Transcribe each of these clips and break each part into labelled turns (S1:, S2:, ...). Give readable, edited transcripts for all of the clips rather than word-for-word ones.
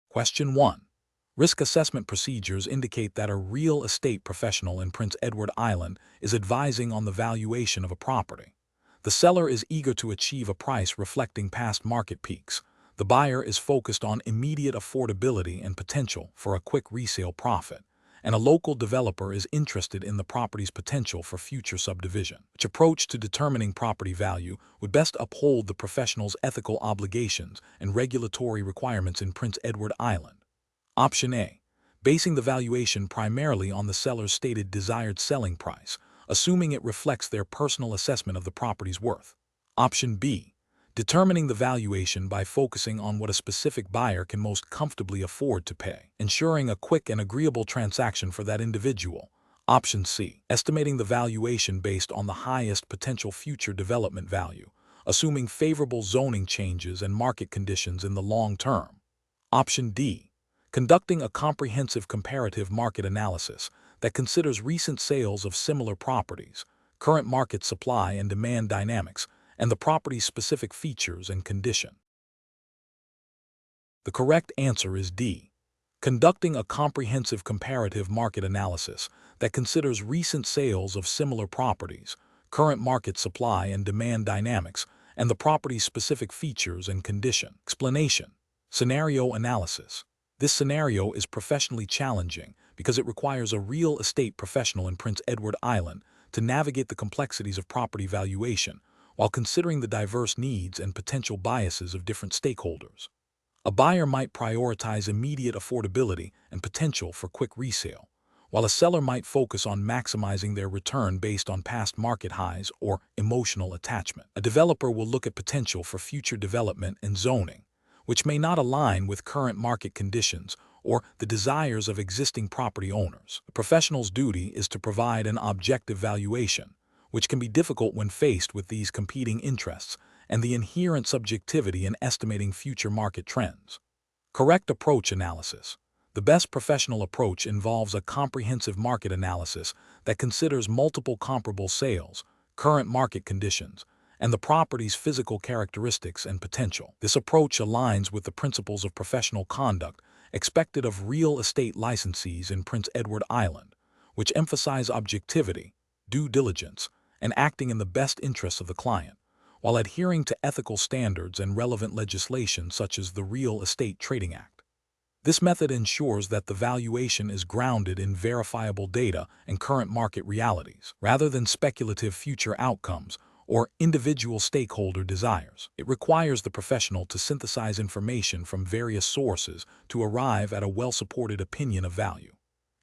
S1: Question 1. Risk assessment procedures indicate that a real estate professional in Prince Edward Island is advising on the valuation of a property. The seller is eager to achieve a price reflecting past market peaks. The buyer is focused on immediate affordability and potential for a quick resale profit, and a local developer is interested in the property's potential for future subdivision. Which approach to determining property value would best uphold the professional's ethical obligations and regulatory requirements in Prince Edward Island? Option A. Basing the valuation primarily on the seller's stated desired selling price, assuming it reflects their personal assessment of the property's worth. Option B. Determining the valuation by focusing on what a specific buyer can most comfortably afford to pay, ensuring a quick and agreeable transaction for that individual. Option C. Estimating the valuation based on the highest potential future development value, assuming favorable zoning changes and market conditions in the long term. Option D. Conducting a comprehensive comparative market analysis that considers recent sales of similar properties, current market supply and demand dynamics, and the property's specific features and condition. The correct answer is D. Conducting a comprehensive comparative market analysis that considers recent sales of similar properties, current market supply and demand dynamics, and the property's specific features and condition. Explanation. Scenario analysis. This scenario is professionally challenging because it requires a real estate professional in Prince Edward Island to navigate the complexities of property valuation while considering the diverse needs and potential biases of different stakeholders. A buyer might prioritize immediate affordability and potential for quick resale, while a seller might focus on maximizing their return based on past market highs or emotional attachment. A developer will look at potential for future development and zoning, which may not align with current market conditions or the desires of existing property owners. The professional's duty is to provide an objective valuation, which can be difficult when faced with these competing interests and the inherent subjectivity in estimating future market trends. Correct approach analysis. The best professional approach involves a comprehensive market analysis that considers multiple comparable sales, current market conditions, and the property's physical characteristics and potential. This approach aligns with the principles of professional conduct expected of real estate licensees in Prince Edward Island, which emphasize objectivity, due diligence, and acting in the best interests of the client, while adhering to ethical standards and relevant legislation such as the Real Estate Trading Act. This method ensures that the valuation is grounded in verifiable data and current market realities, rather than speculative future outcomes or individual stakeholder desires. It requires the professional to synthesize information from various sources to arrive at a well-supported opinion of value.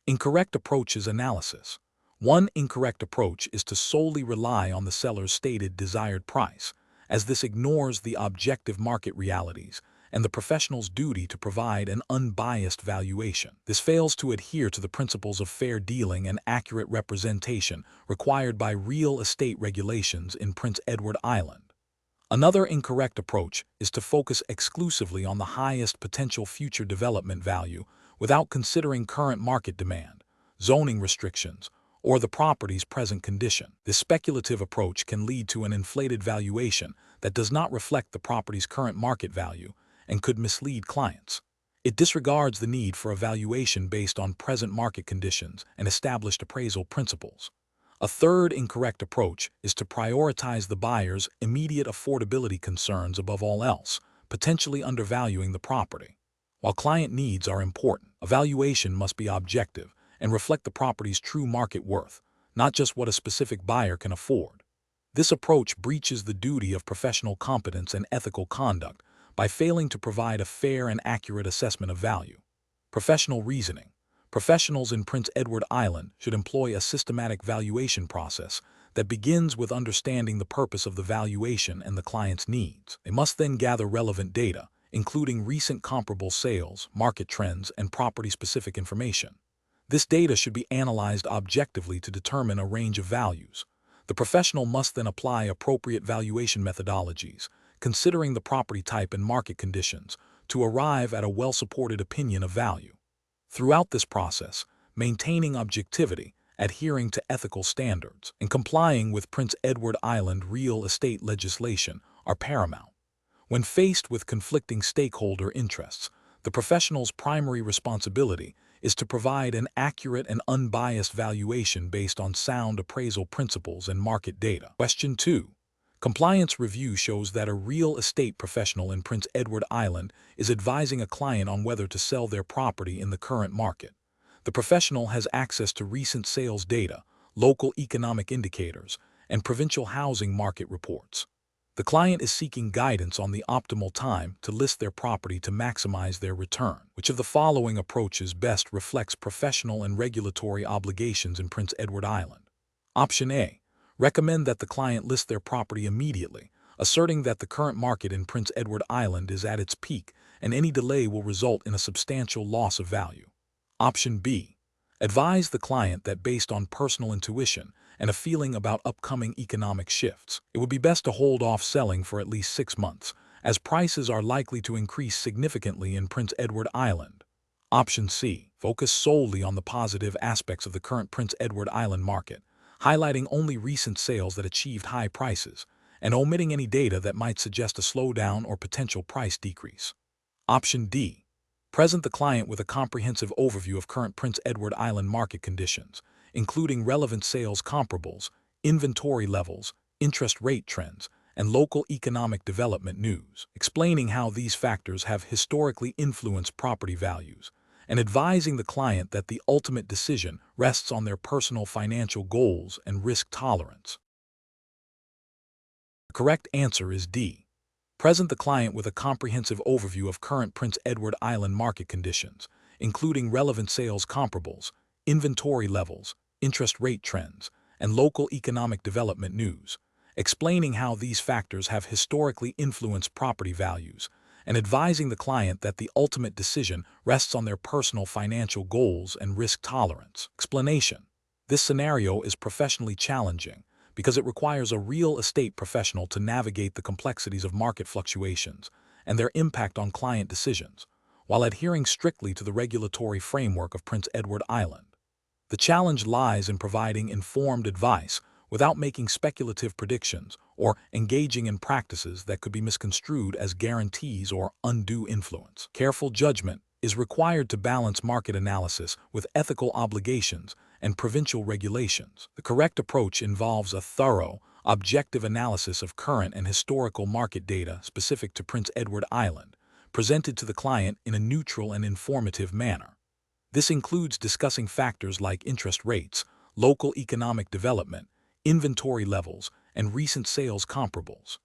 S1: Incorrect approaches analysis. One incorrect approach is to solely rely on the seller's stated desired price, as this ignores the objective market realities and the professional's duty to provide an unbiased valuation. This fails to adhere to the principles of fair dealing and accurate representation required by real estate regulations in Prince Edward Island. Another incorrect approach is to focus exclusively on the highest potential future development value without considering current market demand, zoning restrictions, or the property's present condition. This speculative approach can lead to an inflated valuation that does not reflect the property's current market value and could mislead clients. It disregards the need for a valuation based on present market conditions and established appraisal principles. A third incorrect approach is to prioritize the buyer's immediate affordability concerns above all else, potentially undervaluing the property. While client needs are important, a valuation must be objective and reflect the property's true market worth, not just what a specific buyer can afford. This approach breaches the duty of professional competence and ethical conduct by failing to provide a fair and accurate assessment of value. Professional reasoning. Professionals in Prince Edward Island should employ a systematic valuation process that begins with understanding the purpose of the valuation and the client's needs. They must then gather relevant data, including recent comparable sales, market trends, and property-specific information. This data should be analyzed objectively to determine a range of values. The professional must then apply appropriate valuation methodologies, considering the property type and market conditions, to arrive at a well-supported opinion of value. Throughout this process, maintaining objectivity, adhering to ethical standards, and complying with Prince Edward Island real estate legislation are paramount. When faced with conflicting stakeholder interests, The professional's primary responsibility is to provide an accurate and unbiased valuation based on sound appraisal principles and market data. Question 2. Compliance review shows that a real estate professional in Prince Edward Island is advising a client on whether to sell their property in the current market. The professional has access to recent sales data, local economic indicators, and provincial housing market reports. The client is seeking guidance on the optimal time to list their property to maximize their return. Which of the following approaches best reflects professional and regulatory obligations in Prince Edward Island? Option A. Recommend that the client list their property immediately, asserting that the current market in Prince Edward Island is at its peak and any delay will result in a substantial loss of value. Option B. Advise the client that based on personal intuition and a feeling about upcoming economic shifts, it would be best to hold off selling for at least 6 months, as prices are likely to increase significantly in Prince Edward Island. Option C. Focus solely on the positive aspects of the current Prince Edward Island market, highlighting only recent sales that achieved high prices, and omitting any data that might suggest a slowdown or potential price decrease. Option D. Present the client with a comprehensive overview of current Prince Edward Island market conditions, including relevant sales comparables, inventory levels, interest rate trends, and local economic development news, explaining how these factors have historically influenced property values, and advising the client that the ultimate decision rests on their personal financial goals and risk tolerance. The correct answer is D. Present the client with a comprehensive overview of current Prince Edward Island market conditions, including relevant sales comparables, inventory levels, interest rate trends, and local economic development news, explaining how these factors have historically influenced property values, and advising the client that the ultimate decision rests on their personal financial goals and risk tolerance. Explanation: this scenario is professionally challenging because it requires a real estate professional to navigate the complexities of market fluctuations and their impact on client decisions, while adhering strictly to the regulatory framework of Prince Edward Island. The challenge lies in providing informed advice without making speculative predictions or engaging in practices that could be misconstrued as guarantees or undue influence. Careful judgment is required to balance market analysis with ethical obligations and provincial regulations. The correct approach involves a thorough, objective analysis of current and historical market data specific to Prince Edward Island, presented to the client in a neutral and informative manner. This includes discussing factors like interest rates, local economic development, inventory levels, and recent sales comparables.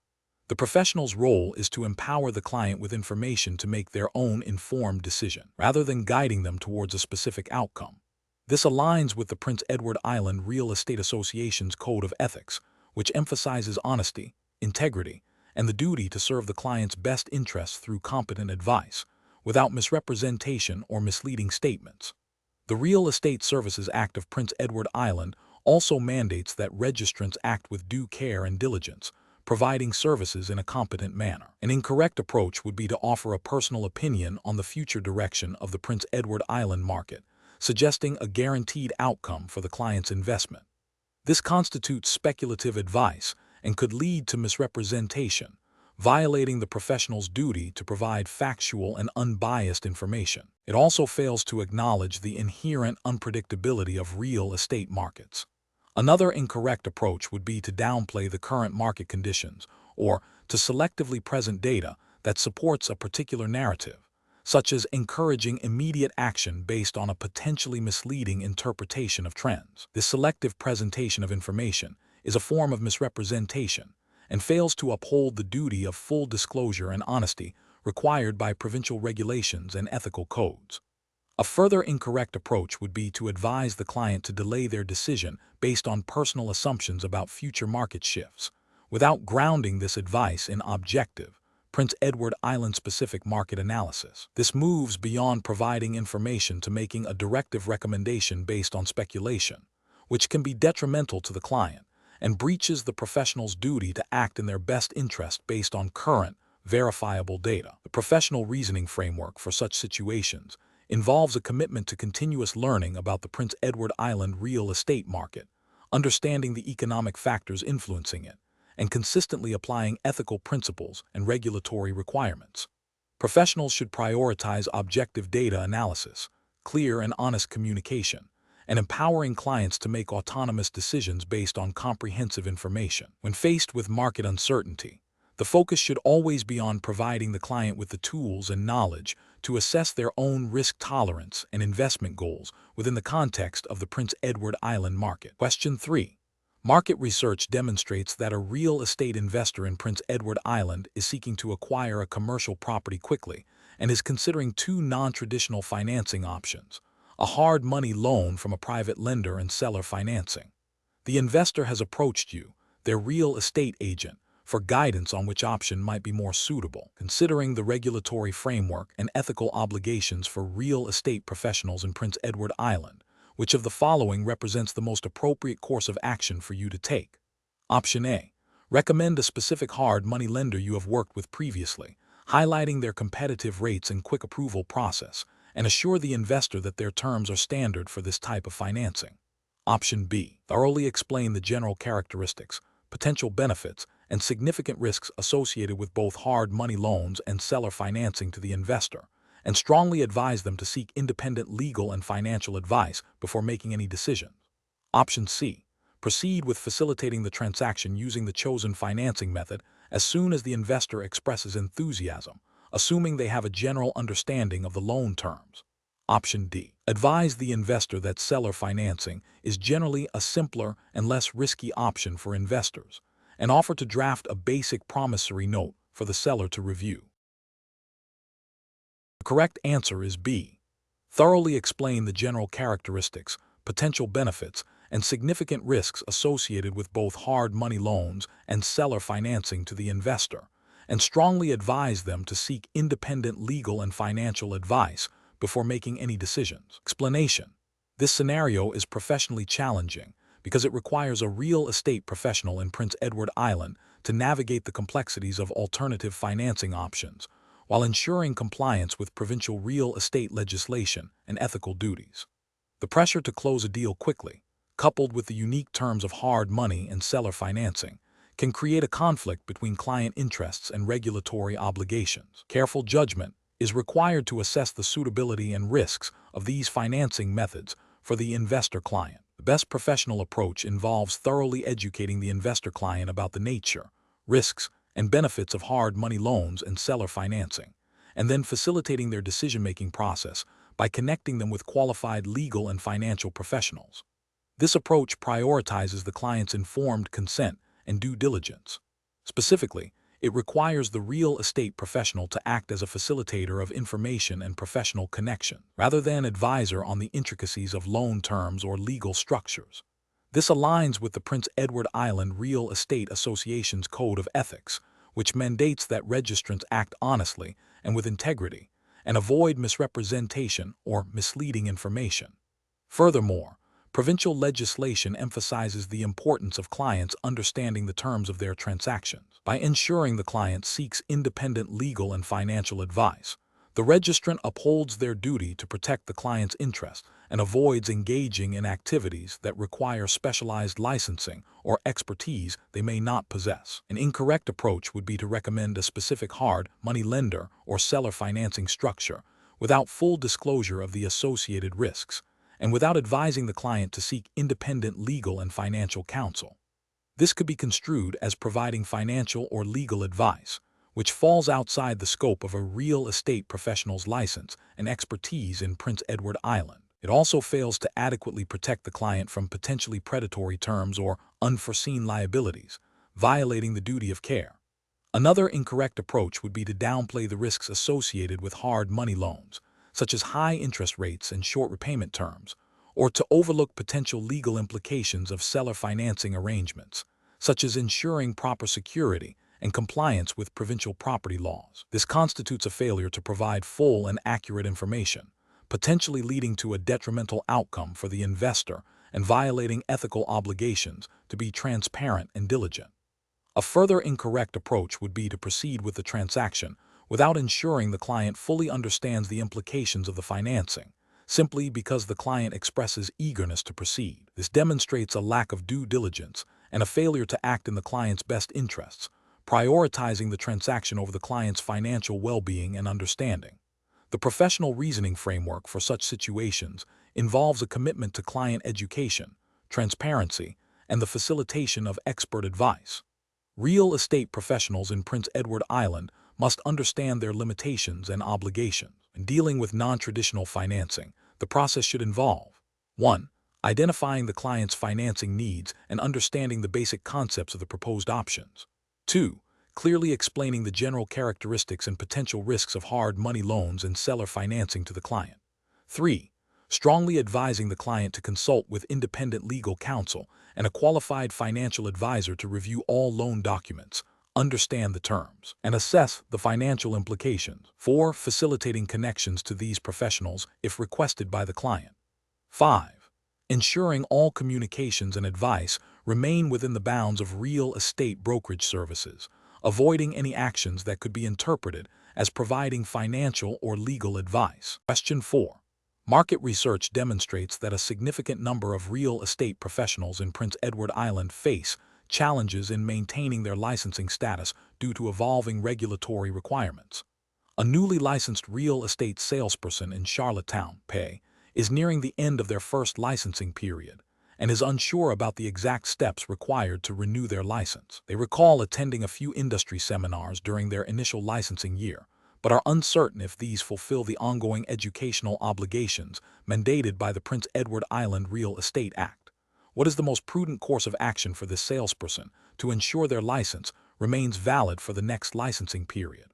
S1: The professional's role is to empower the client with information to make their own informed decision, rather than guiding them towards a specific outcome. This aligns with the Prince Edward Island Real Estate Association's Code of Ethics, which emphasizes honesty, integrity, and the duty to serve the client's best interests through competent advice, without misrepresentation or misleading statements. The Real Estate Services Act of Prince Edward Island also mandates that registrants act with due care and diligence, providing services in a competent manner. An incorrect approach would be to offer a personal opinion on the future direction of the Prince Edward Island market, suggesting a guaranteed outcome for the client's investment. This constitutes speculative advice and could lead to misrepresentation, violating the professional's duty to provide factual and unbiased information. It also fails to acknowledge the inherent unpredictability of real estate markets. Another incorrect approach would be to downplay the current market conditions or to selectively present data that supports a particular narrative, such as encouraging immediate action based on a potentially misleading interpretation of trends. This selective presentation of information is a form of misrepresentation and fails to uphold the duty of full disclosure and honesty required by provincial regulations and ethical codes. A further incorrect approach would be to advise the client to delay their decision based on personal assumptions about future market shifts, without grounding this advice in objective, Prince Edward Island-specific market analysis. This moves beyond providing information to making a directive recommendation based on speculation, which can be detrimental to the client and breaches the professional's duty to act in their best interest based on current, verifiable data. The professional reasoning framework for such situations involves a commitment to continuous learning about the Prince Edward Island real estate market, understanding the economic factors influencing it, and consistently applying ethical principles and regulatory requirements. Professionals should prioritize objective data analysis, clear and honest communication, and empowering clients to make autonomous decisions based on comprehensive information. When faced with market uncertainty, the focus should always be on providing the client with the tools and knowledge to assess their own risk tolerance and investment goals within the context of the Prince Edward Island market. Question 3. Market research demonstrates that a real estate investor in Prince Edward Island is seeking to acquire a commercial property quickly and is considering two non-traditional financing options: a hard money loan from a private lender and seller financing. The investor has approached you, their real estate agent, for guidance on which option might be more suitable. Considering the regulatory framework and ethical obligations for real estate professionals in Prince Edward Island, which of the following represents the most appropriate course of action for you to take? Option A. Recommend a specific hard money lender you have worked with previously, highlighting their competitive rates and quick approval process, and assure the investor that their terms are standard for this type of financing. Option B. Thoroughly explain the general characteristics, potential benefits, and significant risks associated with both hard money loans and seller financing to the investor, and strongly advise them to seek independent legal and financial advice before making any decisions. Option C. Proceed with facilitating the transaction using the chosen financing method as soon as the investor expresses enthusiasm, assuming they have a general understanding of the loan terms. Option D. Advise the investor that seller financing is generally a simpler and less risky option for investors, and offer to draft a basic promissory note for the seller to review. The correct answer is B. Thoroughly explain the general characteristics, potential benefits, and significant risks associated with both hard money loans and seller financing to the investor, and strongly advise them to seek independent legal and financial advice before making any decisions. Explanation: this scenario is professionally challenging because it requires a real estate professional in Prince Edward Island to navigate the complexities of alternative financing options while ensuring compliance with provincial real estate legislation and ethical duties. The pressure to close a deal quickly, coupled with the unique terms of hard money and seller financing, can create a conflict between client interests and regulatory obligations. Careful judgment is required to assess the suitability and risks of these financing methods for the investor client. The best professional approach involves thoroughly educating the investor client about the nature, risks, and benefits of hard money loans and seller financing, and then facilitating their decision-making process by connecting them with qualified legal and financial professionals. This approach prioritizes the client's informed consent and due diligence. Specifically, it requires the real estate professional to act as a facilitator of information and professional connection, rather than advisor on the intricacies of loan terms or legal structures. This aligns with the Prince Edward Island Real Estate Association's Code of Ethics, which mandates that registrants act honestly and with integrity, and avoid misrepresentation or misleading information. Furthermore, provincial legislation emphasizes the importance of clients understanding the terms of their transactions. By ensuring the client seeks independent legal and financial advice, the registrant upholds their duty to protect the client's interests and avoids engaging in activities that require specialized licensing or expertise they may not possess. An incorrect approach would be to recommend a specific hard money lender or seller financing structure without full disclosure of the associated risks, and without advising the client to seek independent legal and financial counsel. This could be construed as providing financial or legal advice, which falls outside the scope of a real estate professional's license and expertise in Prince Edward Island. It also fails to adequately protect the client from potentially predatory terms or unforeseen liabilities, violating the duty of care. Another incorrect approach would be to downplay the risks associated with hard money loans, such as high interest rates and short repayment terms, or to overlook potential legal implications of seller financing arrangements, such as ensuring proper security and compliance with provincial property laws. This constitutes a failure to provide full and accurate information, potentially leading to a detrimental outcome for the investor and violating ethical obligations to be transparent and diligent. A further incorrect approach would be to proceed with the transaction without ensuring the client fully understands the implications of the financing, simply because the client expresses eagerness to proceed. This demonstrates a lack of due diligence and a failure to act in the client's best interests, prioritizing the transaction over the client's financial well-being and understanding. The professional reasoning framework for such situations involves a commitment to client education, transparency, and the facilitation of expert advice. Real estate professionals in Prince Edward Island must understand their limitations and obligations. In dealing with non-traditional financing, the process should involve 1. Identifying the client's financing needs and understanding the basic concepts of the proposed options. 2. Clearly explaining the general characteristics and potential risks of hard money loans and seller financing to the client. 3. Strongly advising the client to consult with independent legal counsel and a qualified financial advisor to review all loan documents, understand the terms, and assess the financial implications. 4. Facilitating connections to these professionals if requested by the client. 5. Ensuring all communications and advice remain within the bounds of real estate brokerage services, avoiding any actions that could be interpreted as providing financial or legal advice. Question 4. Market research demonstrates that a significant number of real estate professionals in Prince Edward Island face challenges in maintaining their licensing status due to evolving regulatory requirements. A newly licensed real estate salesperson in Charlottetown, PA, is nearing the end of their first licensing period and is unsure about the exact steps required to renew their license. They recall attending a few industry seminars during their initial licensing year, but are uncertain if these fulfill the ongoing educational obligations mandated by the Prince Edward Island Real Estate Act. What is the most prudent course of action for this salesperson to ensure their license remains valid for the next licensing period?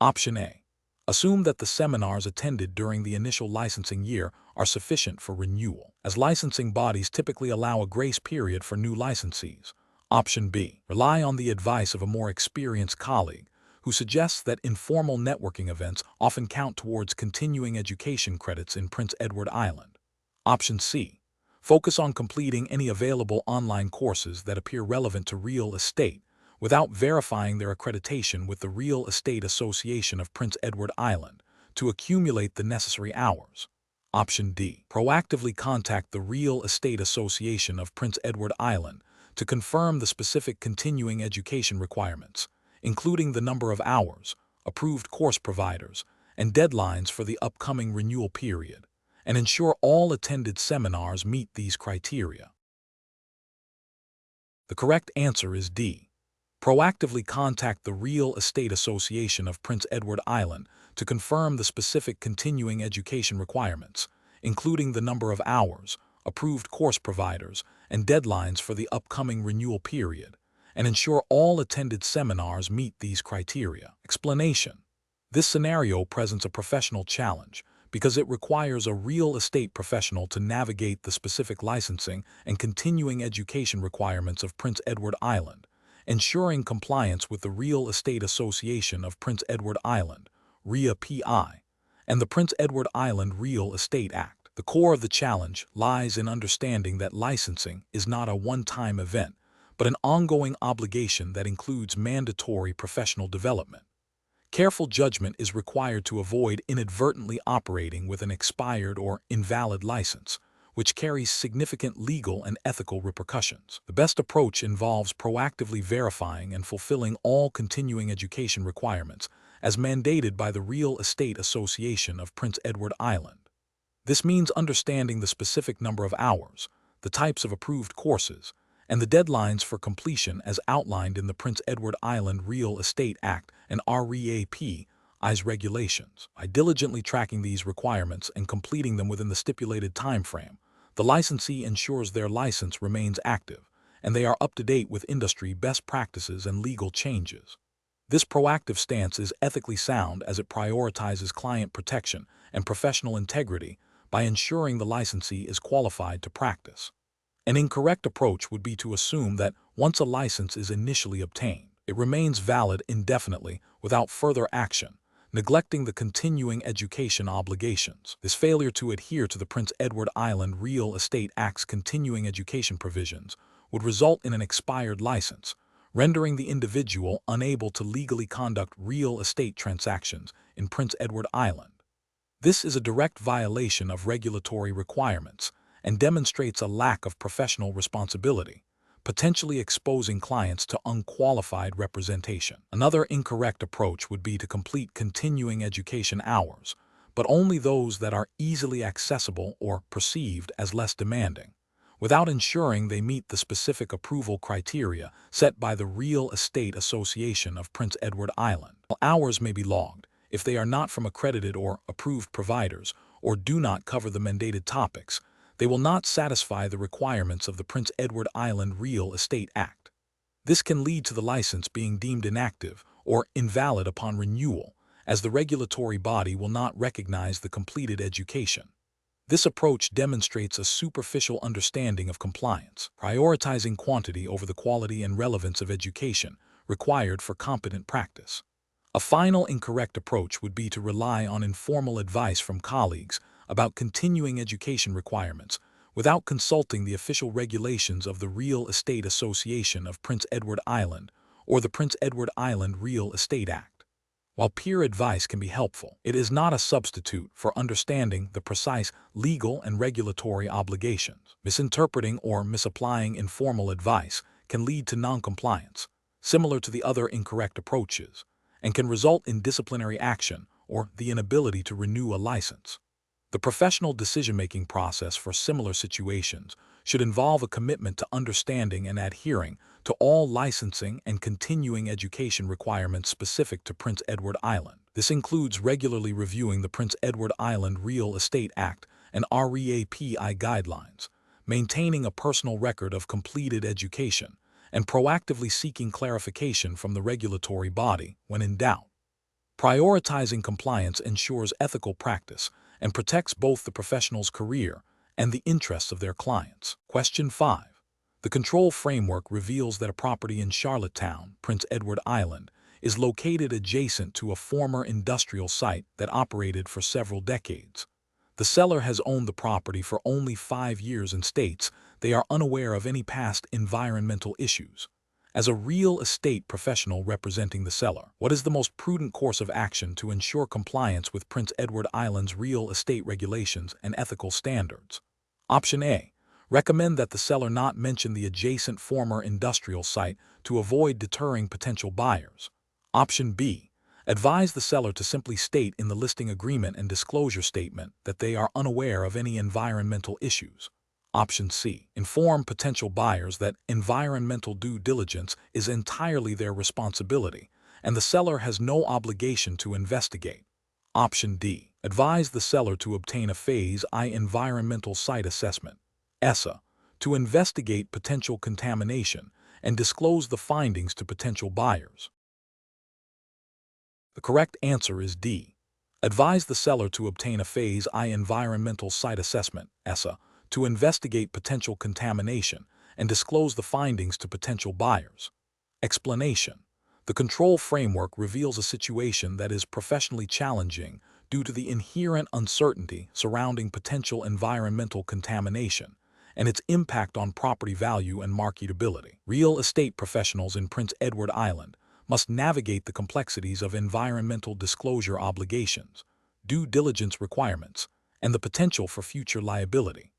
S1: Option A. Assume that the seminars attended during the initial licensing year are sufficient for renewal, as licensing bodies typically allow a grace period for new licensees. Option B. Rely on the advice of a more experienced colleague who suggests that informal networking events often count towards continuing education credits in Prince Edward Island. Option C. Focus on completing any available online courses that appear relevant to real estate without verifying their accreditation with the Real Estate Association of Prince Edward Island to accumulate the necessary hours. Option D. Proactively contact the Real Estate Association of Prince Edward Island to confirm the specific continuing education requirements, including the number of hours, approved course providers, and deadlines for the upcoming renewal period, and ensure all attended seminars meet these criteria. The correct answer is D. Proactively contact the Real Estate Association of Prince Edward Island to confirm the specific continuing education requirements, including the number of hours, approved course providers, and deadlines for the upcoming renewal period, and ensure all attended seminars meet these criteria. Explanation. This scenario presents a professional challenge because it requires a real estate professional to navigate the specific licensing and continuing education requirements of Prince Edward Island, ensuring compliance with the Real Estate Association of Prince Edward Island, REA-PI, and the Prince Edward Island Real Estate Act. The core of the challenge lies in understanding that licensing is not a one-time event, but an ongoing obligation that includes mandatory professional development. Careful judgment is required to avoid inadvertently operating with an expired or invalid license, which carries significant legal and ethical repercussions. The best approach involves proactively verifying and fulfilling all continuing education requirements as mandated by the Real Estate Association of Prince Edward Island. This means understanding the specific number of hours, the types of approved courses, and the deadlines for completion as outlined in the Prince Edward Island Real Estate Act and REA-PI's regulations. By diligently tracking these requirements and completing them within the stipulated time frame, the licensee ensures their license remains active and they are up to date with industry best practices and legal changes. This proactive stance is ethically sound as it prioritizes client protection and professional integrity by ensuring the licensee is qualified to practice. An incorrect approach would be to assume that once a license is initially obtained, it remains valid indefinitely without further action, neglecting the continuing education obligations. This failure to adhere to the Prince Edward Island Real Estate Act's continuing education provisions would result in an expired license, rendering the individual unable to legally conduct real estate transactions in Prince Edward Island. This is a direct violation of regulatory requirements and demonstrates a lack of professional responsibility, potentially exposing clients to unqualified representation. Another incorrect approach would be to complete continuing education hours, but only those that are easily accessible or perceived as less demanding, without ensuring they meet the specific approval criteria set by the Real Estate Association of Prince Edward Island. While hours may be logged, if they are not from accredited or approved providers or do not cover the mandated topics, they will not satisfy the requirements of the Prince Edward Island Real Estate Act. This can lead to the license being deemed inactive or invalid upon renewal, as the regulatory body will not recognize the completed education. This approach demonstrates a superficial understanding of compliance, prioritizing quantity over the quality and relevance of education required for competent practice. A final incorrect approach would be to rely on informal advice from colleagues about continuing education requirements without consulting the official regulations of the Real Estate Association of Prince Edward Island or the Prince Edward Island Real Estate Act. While peer advice can be helpful, it is not a substitute for understanding the precise legal and regulatory obligations. Misinterpreting or misapplying informal advice can lead to noncompliance, similar to the other incorrect approaches, and can result in disciplinary action or the inability to renew a license. The professional decision-making process for similar situations should involve a commitment to understanding and adhering to all licensing and continuing education requirements specific to Prince Edward Island. This includes regularly reviewing the Prince Edward Island Real Estate Act and REAPI guidelines, maintaining a personal record of completed education, and proactively seeking clarification from the regulatory body when in doubt. Prioritizing compliance ensures ethical practice and protects both the professional's career and the interests of their clients. Question 5. The control framework reveals that a property in Charlottetown, Prince Edward Island, is located adjacent to a former industrial site that operated for several decades. The seller has owned the property for only 5 years and states they are unaware of any past environmental issues. As a real estate professional representing the seller, what is the most prudent course of action to ensure compliance with Prince Edward Island's real estate regulations and ethical standards? Option A. Recommend that the seller not mention the adjacent former industrial site to avoid deterring potential buyers. Option B. Advise the seller to simply state in the listing agreement and disclosure statement that they are unaware of any environmental issues. Option C. Inform potential buyers that environmental due diligence is entirely their responsibility, and the seller has no obligation to investigate. Option D. Advise the seller to obtain a Phase I environmental site assessment, ESSA, to investigate potential contamination and disclose the findings to potential buyers. The correct answer is D. Advise the seller to obtain a Phase I environmental site assessment, ESSA, to investigate potential contamination and disclose the findings to potential buyers. Explanation. The control framework reveals a situation that is professionally challenging due to the inherent uncertainty surrounding potential environmental contamination and its impact on property value and marketability. Real estate professionals in Prince Edward Island must navigate the complexities of environmental disclosure obligations, due diligence requirements, and the potential for future liability.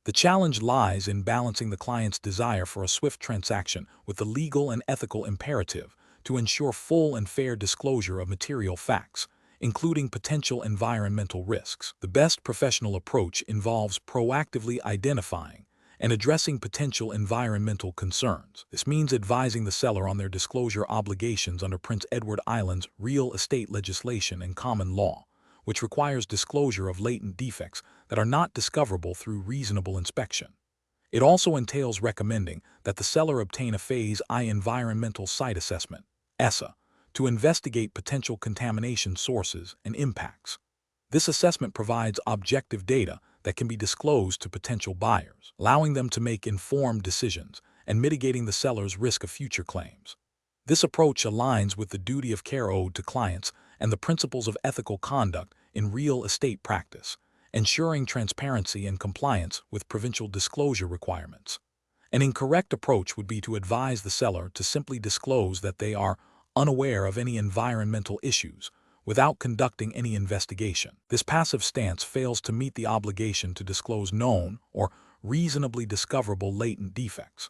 S1: The challenge lies in balancing the client's desire for a swift transaction with the legal and ethical imperative to ensure full and fair disclosure of material facts, including potential environmental risks. The best professional approach involves proactively identifying and addressing potential environmental concerns. This means advising the seller on their disclosure obligations under Prince Edward Island's real estate legislation and common law, which requires disclosure of latent defects that are not discoverable through reasonable inspection. It also entails recommending that the seller obtain a Phase I environmental site assessment, ESSA, to investigate potential contamination sources and impacts. This assessment provides objective data that can be disclosed to potential buyers, allowing them to make informed decisions and mitigating the seller's risk of future claims. This approach aligns with the duty of care owed to clients and the principles of ethical conduct in real estate practice, ensuring transparency and compliance with provincial disclosure requirements. An incorrect approach would be to advise the seller to simply disclose that they are unaware of any environmental issues without conducting any investigation. This passive stance fails to meet the obligation to disclose known or reasonably discoverable latent defects.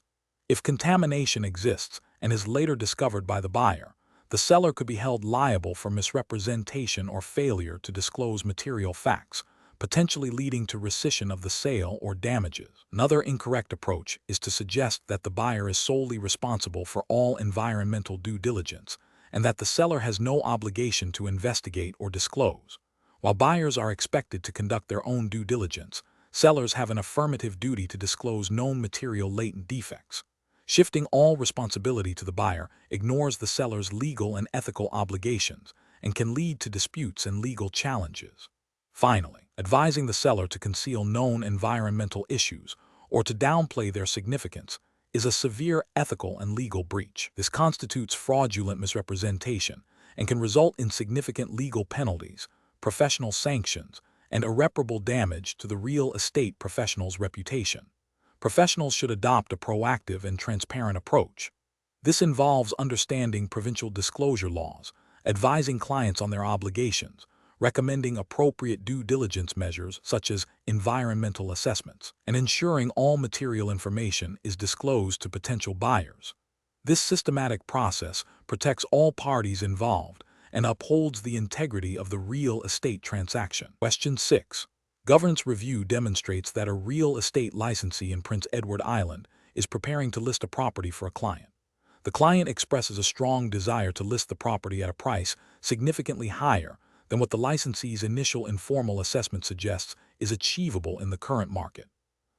S1: If contamination exists and is later discovered by the buyer, the seller could be held liable for misrepresentation or failure to disclose material facts, potentially leading to rescission of the sale or damages. Another incorrect approach is to suggest that the buyer is solely responsible for all environmental due diligence and that the seller has no obligation to investigate or disclose. While buyers are expected to conduct their own due diligence, sellers have an affirmative duty to disclose known material latent defects. Shifting all responsibility to the buyer ignores the seller's legal and ethical obligations and can lead to disputes and legal challenges. Finally, advising the seller to conceal known environmental issues or to downplay their significance is a severe ethical and legal breach. This constitutes fraudulent misrepresentation and can result in significant legal penalties, professional sanctions, and irreparable damage to the real estate professional's reputation. Professionals should adopt a proactive and transparent approach. This involves understanding provincial disclosure laws, advising clients on their obligations, recommending appropriate due diligence measures such as environmental assessments, and ensuring all material information is disclosed to potential buyers. This systematic process protects all parties involved and upholds the integrity of the real estate transaction. Question 6. Governance review demonstrates that a real estate licensee in Prince Edward Island is preparing to list a property for a client. The client expresses a strong desire to list the property at a price significantly higher than what the licensee's initial informal assessment suggests is achievable in the current market.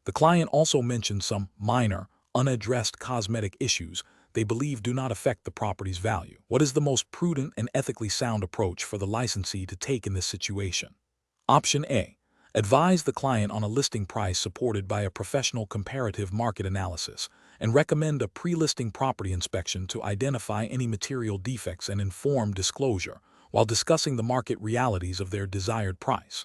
S1: The client also mentions some minor, unaddressed cosmetic issues they believe do not affect the property's value. What is the most prudent and ethically sound approach for the licensee to take in this situation? Option A. Advise the client on a listing price supported by a professional comparative market analysis and recommend a pre-listing property inspection to identify any material defects and inform disclosure while discussing the market realities of their desired price.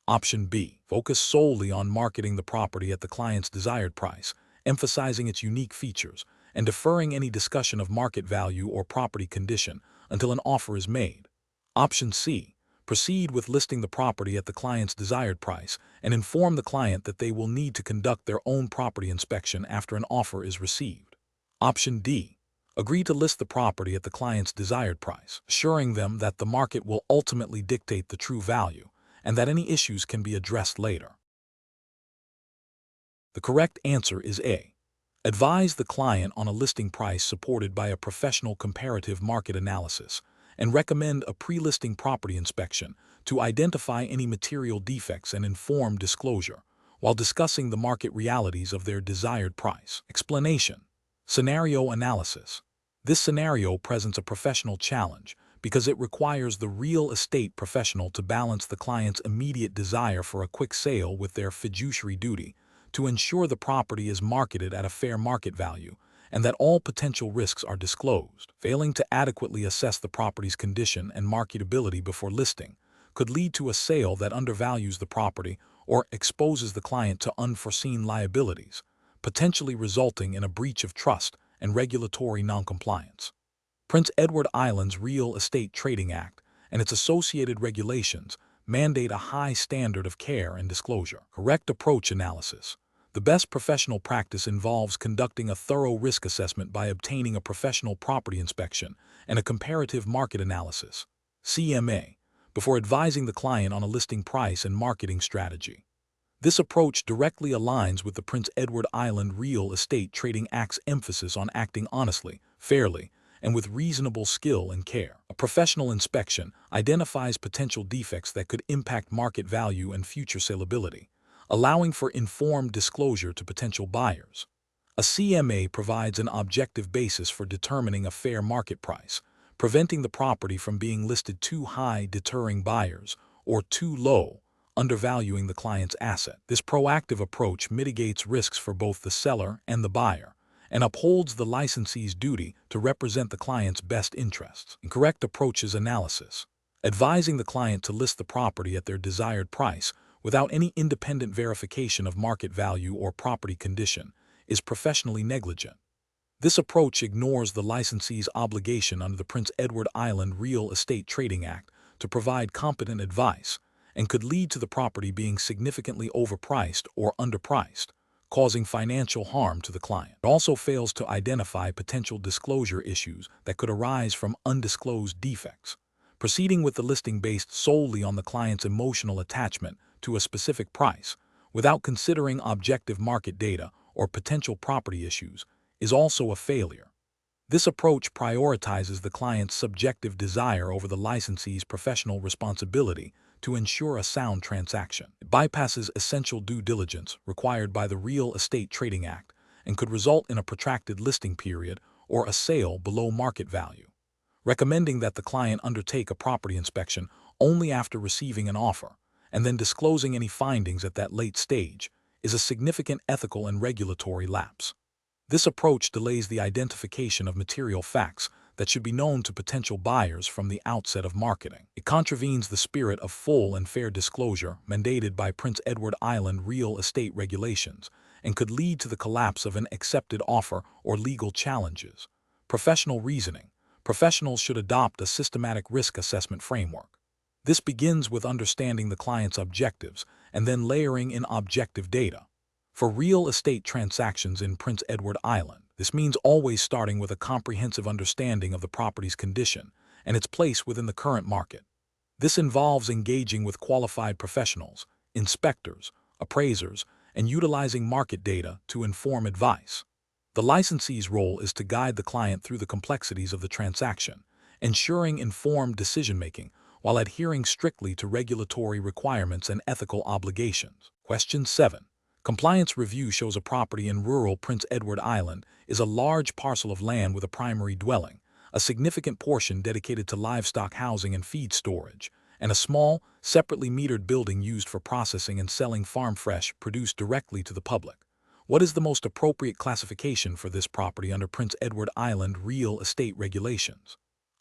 S1: Option B. Focus solely on marketing the property at the client's desired price, emphasizing its unique features, and deferring any discussion of market value or property condition until an offer is made. Option C. Proceed with listing the property at the client's desired price and inform the client that they will need to conduct their own property inspection after an offer is received. Option D. Agree to list the property at the client's desired price, assuring them that the market will ultimately dictate the true value and that any issues can be addressed later. The correct answer is A. Advise the client on a listing price supported by a professional comparative market analysis and recommend a pre-listing property inspection to identify any material defects and inform disclosure while discussing the market realities of their desired price. Explanation. Scenario analysis. This scenario presents a professional challenge because it requires the real estate professional to balance the client's immediate desire for a quick sale with their fiduciary duty to ensure the property is marketed at a fair market value and that all potential risks are disclosed. Failing to adequately assess the property's condition and marketability before listing could lead to a sale that undervalues the property or exposes the client to unforeseen liabilities, potentially resulting in a breach of trust and regulatory noncompliance. Prince Edward Island's Real Estate Trading Act and its associated regulations mandate a high standard of care and disclosure. Correct approach analysis. The best professional practice involves conducting a thorough risk assessment by obtaining a professional property inspection and a comparative market analysis, CMA, before advising the client on a listing price and marketing strategy. This approach directly aligns with the Prince Edward Island Real Estate Trading Act's emphasis on acting honestly, fairly, and with reasonable skill and care. A professional inspection identifies potential defects that could impact market value and future saleability, allowing for informed disclosure to potential buyers. A CMA provides an objective basis for determining a fair market price, preventing the property from being listed too high, deterring buyers, or too low, undervaluing the client's asset. This proactive approach mitigates risks for both the seller and the buyer, and upholds the licensee's duty to represent the client's best interests. Incorrect approaches analysis. Advising the client to list the property at their desired price without any independent verification of market value or property condition is professionally negligent. This approach ignores the licensee's obligation under the Prince Edward Island Real Estate Trading Act to provide competent advice and could lead to the property being significantly overpriced or underpriced, causing financial harm to the client. It also fails to identify potential disclosure issues that could arise from undisclosed defects. Proceeding with the listing based solely on the client's emotional attachment to a specific price, without considering objective market data or potential property issues, is also a failure. This approach prioritizes the client's subjective desire over the licensee's professional responsibility to ensure a sound transaction. It bypasses essential due diligence required by the Real Estate Trading Act and could result in a protracted listing period or a sale below market value. Recommending that the client undertake a property inspection only after receiving an offer and then disclosing any findings at that late stage is a significant ethical and regulatory lapse. This approach delays the identification of material facts that should be known to potential buyers from the outset of marketing. It contravenes the spirit of full and fair disclosure mandated by Prince Edward Island real estate regulations and could lead to the collapse of an accepted offer or legal challenges. Professional reasoning. Professionals should adopt a systematic risk assessment framework. This begins with understanding the client's objectives and then layering in objective data. For real estate transactions in Prince Edward Island, this means always starting with a comprehensive understanding of the property's condition and its place within the current market. This involves engaging with qualified professionals, inspectors, appraisers, and utilizing market data to inform advice. The licensee's role is to guide the client through the complexities of the transaction, ensuring informed decision-making while adhering strictly to regulatory requirements and ethical obligations. Question 7. Compliance review shows a property in rural Prince Edward Island is a large parcel of land with a primary dwelling, a significant portion dedicated to livestock housing and feed storage, and a small, separately metered building used for processing and selling farm fresh produced directly to the public. What is the most appropriate classification for this property under Prince Edward Island real estate regulations?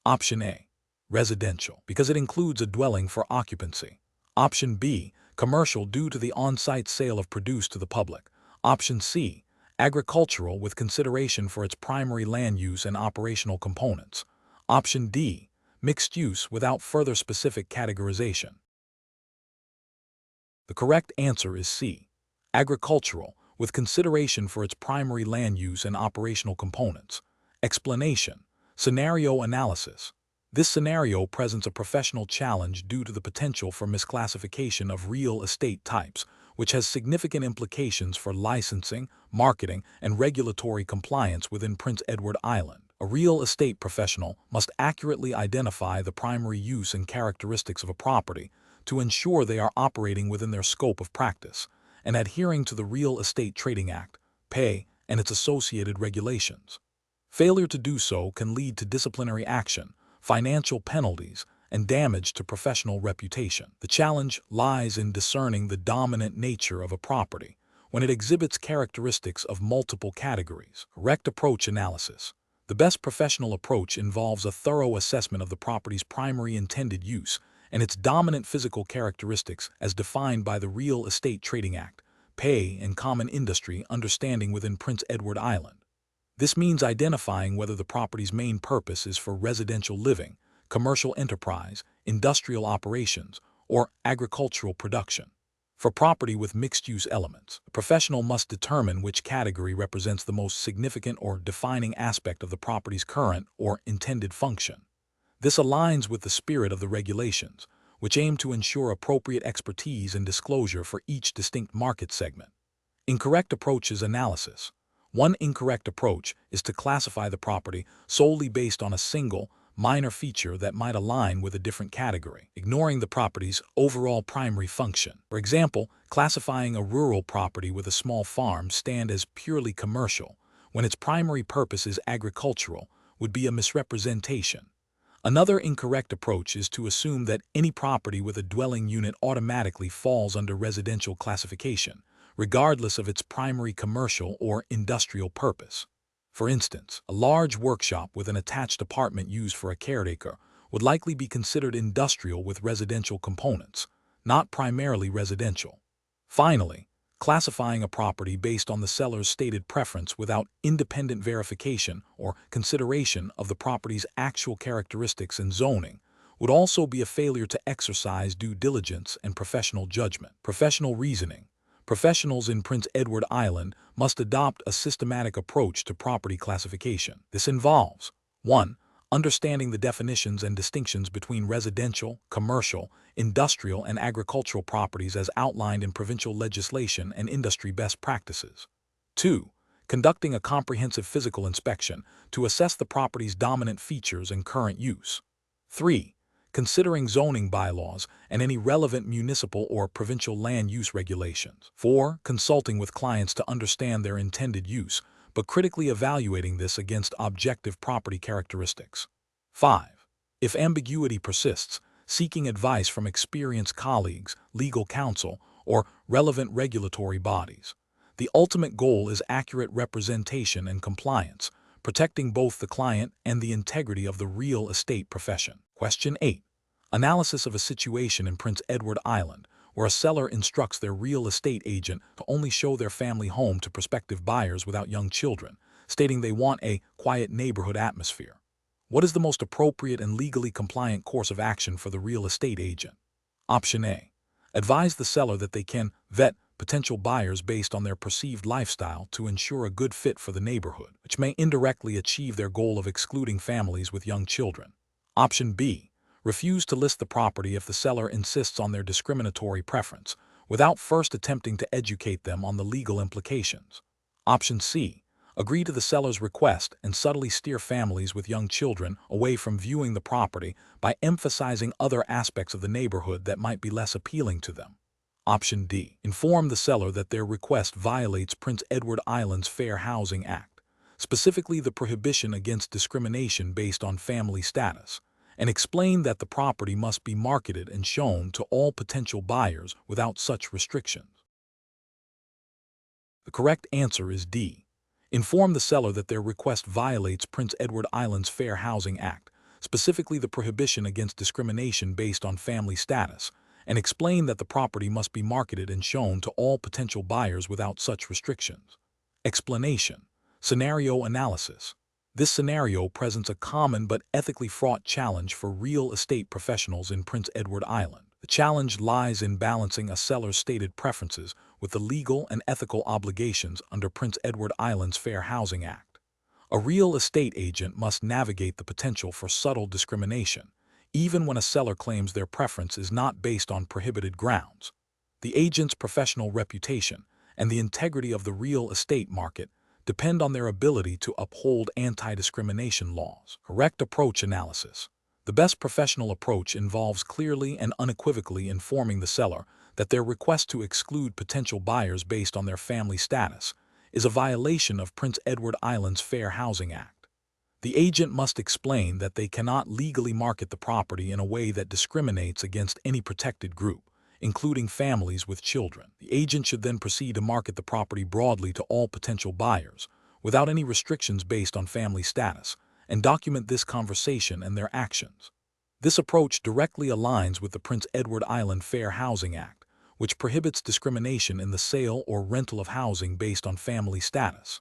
S1: Option A. Residential, because it includes a dwelling for occupancy. Option B. Commercial due to the on-site sale of produce to the public. Option C. Agricultural with consideration for its primary land use and operational components. Option D. Mixed use without further specific categorization. The correct answer is C. Agricultural with consideration for its primary land use and operational components. Explanation. Scenario analysis. This scenario presents a professional challenge due to the potential for misclassification of real estate types, which has significant implications for licensing, marketing, and regulatory compliance within Prince Edward Island. A real estate professional must accurately identify the primary use and characteristics of a property to ensure they are operating within their scope of practice and adhering to the Real Estate Trading Act, PAY, and its associated regulations. Failure to do so can lead to disciplinary action, financial penalties, and damage to professional reputation. The challenge lies in discerning the dominant nature of a property when it exhibits characteristics of multiple categories. Correct approach analysis. The best professional approach involves a thorough assessment of the property's primary intended use and its dominant physical characteristics as defined by the Real Estate Trading Act, PAY, and common industry understanding within Prince Edward Island. This means identifying whether the property's main purpose is for residential living, commercial enterprise, industrial operations, or agricultural production. For property with mixed-use elements, a professional must determine which category represents the most significant or defining aspect of the property's current or intended function. This aligns with the spirit of the regulations, which aim to ensure appropriate expertise and disclosure for each distinct market segment. Incorrect approaches analysis. One incorrect approach is to classify the property solely based on a single, minor feature that might align with a different category, ignoring the property's overall primary function. For example, classifying a rural property with a small farm stand as purely commercial, when its primary purpose is agricultural, would be a misrepresentation. Another incorrect approach is to assume that any property with a dwelling unit automatically falls under residential classification, regardless of its primary commercial or industrial purpose. For instance, a large workshop with an attached apartment used for a caretaker would likely be considered industrial with residential components, not primarily residential. Finally, classifying a property based on the seller's stated preference without independent verification or consideration of the property's actual characteristics and zoning would also be a failure to exercise due diligence and professional judgment. Professional reasoning. Professionals in Prince Edward Island must adopt a systematic approach to property classification. This involves 1. Understanding the definitions and distinctions between residential, commercial, industrial, and agricultural properties as outlined in provincial legislation and industry best practices. 2. Conducting a comprehensive physical inspection to assess the property's dominant features and current use. 3. Considering zoning bylaws and any relevant municipal or provincial land use regulations. 4. Consulting with clients to understand their intended use, but critically evaluating this against objective property characteristics. 5. If ambiguity persists, seeking advice from experienced colleagues, legal counsel, or relevant regulatory bodies. The ultimate goal is accurate representation and compliance, protecting both the client and the integrity of the real estate profession. Question 8. Analysis of a situation in Prince Edward Island, where a seller instructs their real estate agent to only show their family home to prospective buyers without young children, stating they want a quiet neighborhood atmosphere. What is the most appropriate and legally compliant course of action for the real estate agent? Option A. Advise the seller that they can vet potential buyers based on their perceived lifestyle to ensure a good fit for the neighborhood, which may indirectly achieve their goal of excluding families with young children. Option B. Refuse to list the property if the seller insists on their discriminatory preference, without first attempting to educate them on the legal implications. Option C. Agree to the seller's request and subtly steer families with young children away from viewing the property by emphasizing other aspects of the neighborhood that might be less appealing to them. Option D. Inform the seller that their request violates Prince Edward Island's Fair Housing Act, specifically the prohibition against discrimination based on family status, and explain that the property must be marketed and shown to all potential buyers without such restrictions. The correct answer is D. Inform the seller that their request violates Prince Edward Island's Fair Housing Act, specifically the prohibition against discrimination based on family status, and explain that the property must be marketed and shown to all potential buyers without such restrictions. Explanation. Scenario analysis. This scenario presents a common but ethically fraught challenge for real estate professionals in Prince Edward Island. The challenge lies in balancing a seller's stated preferences with the legal and ethical obligations under Prince Edward Island's Fair Housing Act. A real estate agent must navigate the potential for subtle discrimination, even when a seller claims their preference is not based on prohibited grounds. The agent's professional reputation and the integrity of the real estate market depend on their ability to uphold anti-discrimination laws. Correct approach analysis. The best professional approach involves clearly and unequivocally informing the seller that their request to exclude potential buyers based on their family status is a violation of Prince Edward Island's Fair Housing Act. The agent must explain that they cannot legally market the property in a way that discriminates against any protected group, including families with children. The agent should then proceed to market the property broadly to all potential buyers, without any restrictions based on family status, and document this conversation and their actions. This approach directly aligns with the Prince Edward Island Fair Housing Act, which prohibits discrimination in the sale or rental of housing based on family status.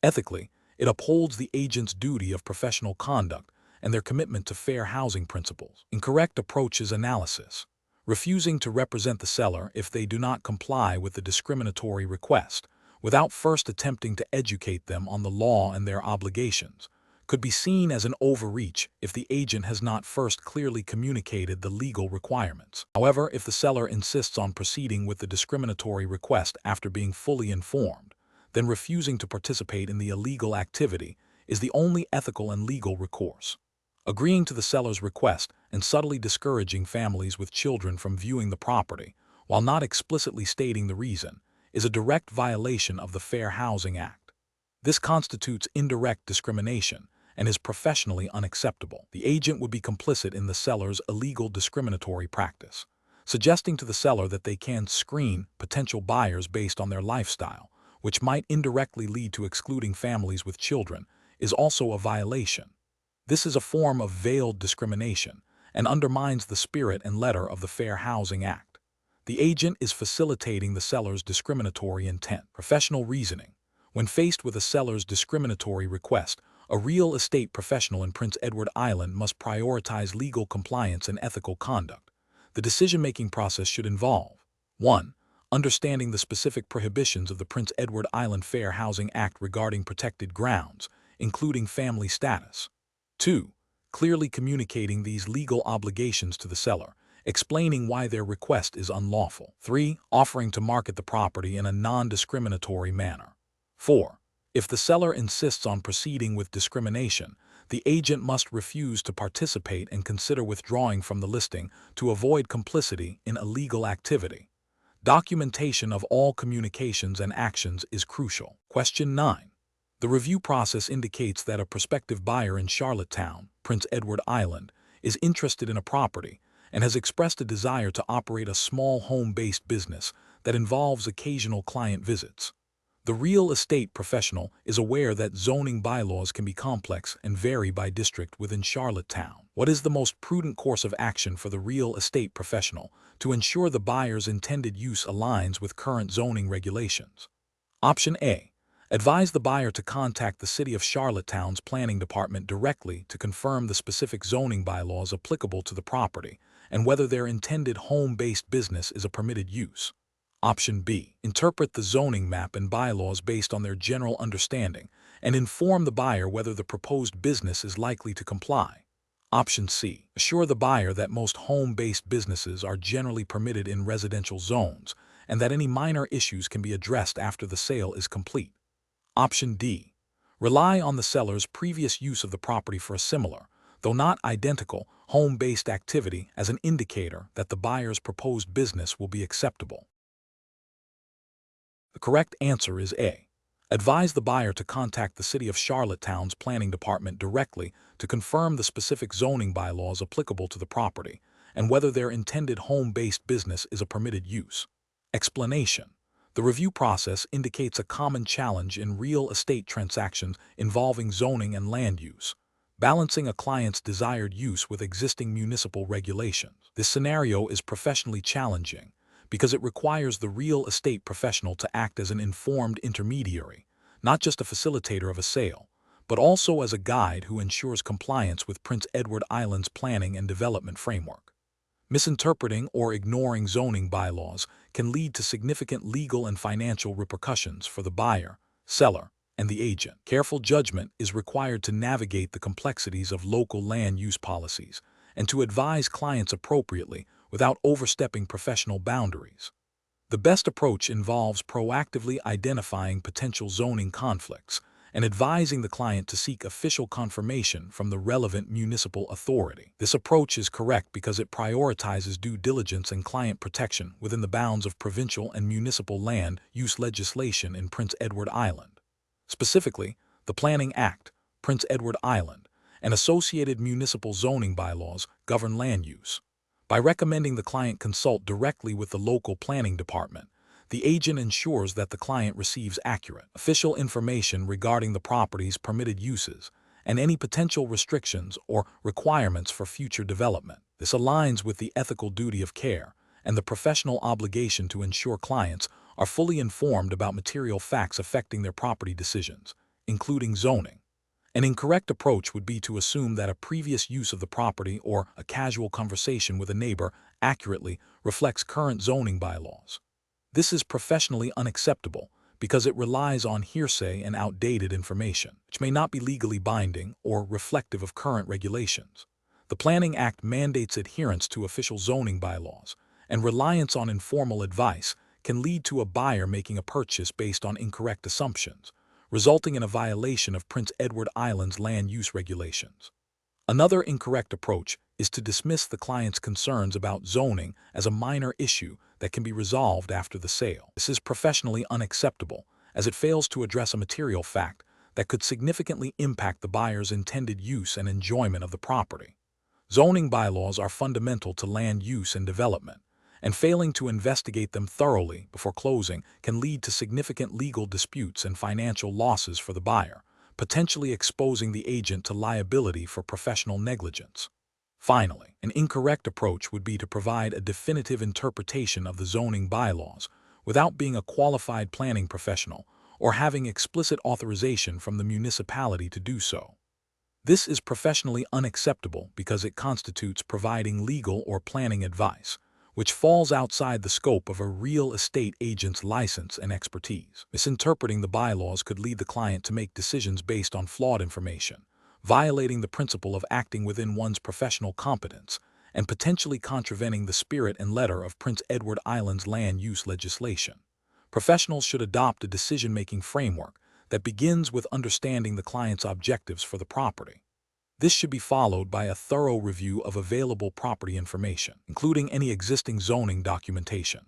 S1: Ethically, it upholds the agent's duty of professional conduct and their commitment to fair housing principles. Incorrect approach is analysis. Refusing to represent the seller if they do not comply with the discriminatory request, without first attempting to educate them on the law and their obligations, could be seen as an overreach if the agent has not first clearly communicated the legal requirements. However, if the seller insists on proceeding with the discriminatory request after being fully informed, then refusing to participate in the illegal activity is the only ethical and legal recourse. Agreeing to the seller's request and subtly discouraging families with children from viewing the property, while not explicitly stating the reason, is a direct violation of the Fair Housing Act. This constitutes indirect discrimination and is professionally unacceptable. The agent would be complicit in the seller's illegal discriminatory practice. Suggesting to the seller that they can screen potential buyers based on their lifestyle, which might indirectly lead to excluding families with children, is also a violation. This is a form of veiled discrimination and undermines the spirit and letter of the Fair Housing Act. The agent is facilitating the seller's discriminatory intent. Professional reasoning. When faced with a seller's discriminatory request, a real estate professional in Prince Edward Island must prioritize legal compliance and ethical conduct. The decision-making process should involve 1. understanding the specific prohibitions of the Prince Edward Island Fair Housing Act regarding protected grounds, including family status. 2. Clearly communicating these legal obligations to the seller, explaining why their request is unlawful. 3. Offering to market the property in a non-discriminatory manner. 4. If the seller insists on proceeding with discrimination, the agent must refuse to participate and consider withdrawing from the listing to avoid complicity in illegal activity. Documentation of all communications and actions is crucial. Question 9. The review process indicates that a prospective buyer in Charlottetown, Prince Edward Island, is interested in a property and has expressed a desire to operate a small home-based business that involves occasional client visits. The real estate professional is aware that zoning bylaws can be complex and vary by district within Charlottetown. What is the most prudent course of action for the real estate professional to ensure the buyer's intended use aligns with current zoning regulations? Option A. Advise the buyer to contact the City of Charlottetown's Planning Department directly to confirm the specific zoning bylaws applicable to the property and whether their intended home-based business is a permitted use. Option B. Interpret the zoning map and bylaws based on their general understanding and inform the buyer whether the proposed business is likely to comply. Option C. Assure the buyer that most home-based businesses are generally permitted in residential zones and that any minor issues can be addressed after the sale is complete. Option D. Rely on the seller's previous use of the property for a similar, though not identical, home-based activity as an indicator that the buyer's proposed business will be acceptable. The correct answer is A. Advise the buyer to contact the City of Charlottetown's Planning Department directly to confirm the specific zoning bylaws applicable to the property and whether their intended home-based business is a permitted use. Explanation. The review process indicates a common challenge in real estate transactions involving zoning and land use, balancing a client's desired use with existing municipal regulations. This scenario is professionally challenging because it requires the real estate professional to act as an informed intermediary, not just a facilitator of a sale, but also as a guide who ensures compliance with Prince Edward Island's planning and development framework. Misinterpreting or ignoring zoning bylaws can lead to significant legal and financial repercussions for the buyer, seller, and the agent. Careful judgment is required to navigate the complexities of local land use policies and to advise clients appropriately without overstepping professional boundaries. The best approach involves proactively identifying potential zoning conflicts and advising the client to seek official confirmation from the relevant municipal authority. This approach is correct because it prioritizes due diligence and client protection within the bounds of provincial and municipal land use legislation in Prince Edward Island. Specifically, the Planning Act, Prince Edward Island, and associated municipal zoning bylaws govern land use. By recommending the client consult directly with the local planning department, the agent ensures that the client receives accurate, official information regarding the property's permitted uses and any potential restrictions or requirements for future development. This aligns with the ethical duty of care and the professional obligation to ensure clients are fully informed about material facts affecting their property decisions, including zoning. An incorrect approach would be to assume that a previous use of the property or a casual conversation with a neighbor accurately reflects current zoning bylaws. This is professionally unacceptable because it relies on hearsay and outdated information, which may not be legally binding or reflective of current regulations. The Planning Act mandates adherence to official zoning bylaws, and reliance on informal advice can lead to a buyer making a purchase based on incorrect assumptions, resulting in a violation of Prince Edward Island's land use regulations. Another incorrect approach is to dismiss the client's concerns about zoning as a minor issue that can be resolved after the sale. This is professionally unacceptable, as it fails to address a material fact that could significantly impact the buyer's intended use and enjoyment of the property. Zoning bylaws are fundamental to land use and development, and failing to investigate them thoroughly before closing can lead to significant legal disputes and financial losses for the buyer, potentially exposing the agent to liability for professional negligence. Finally, an incorrect approach would be to provide a definitive interpretation of the zoning bylaws without being a qualified planning professional or having explicit authorization from the municipality to do so. This is professionally unacceptable because it constitutes providing legal or planning advice, which falls outside the scope of a real estate agent's license and expertise. Misinterpreting the bylaws could lead the client to make decisions based on flawed information, violating the principle of acting within one's professional competence, and potentially contravening the spirit and letter of Prince Edward Island's land use legislation. Professionals should adopt a decision-making framework that begins with understanding the client's objectives for the property. This should be followed by a thorough review of available property information, including any existing zoning documentation.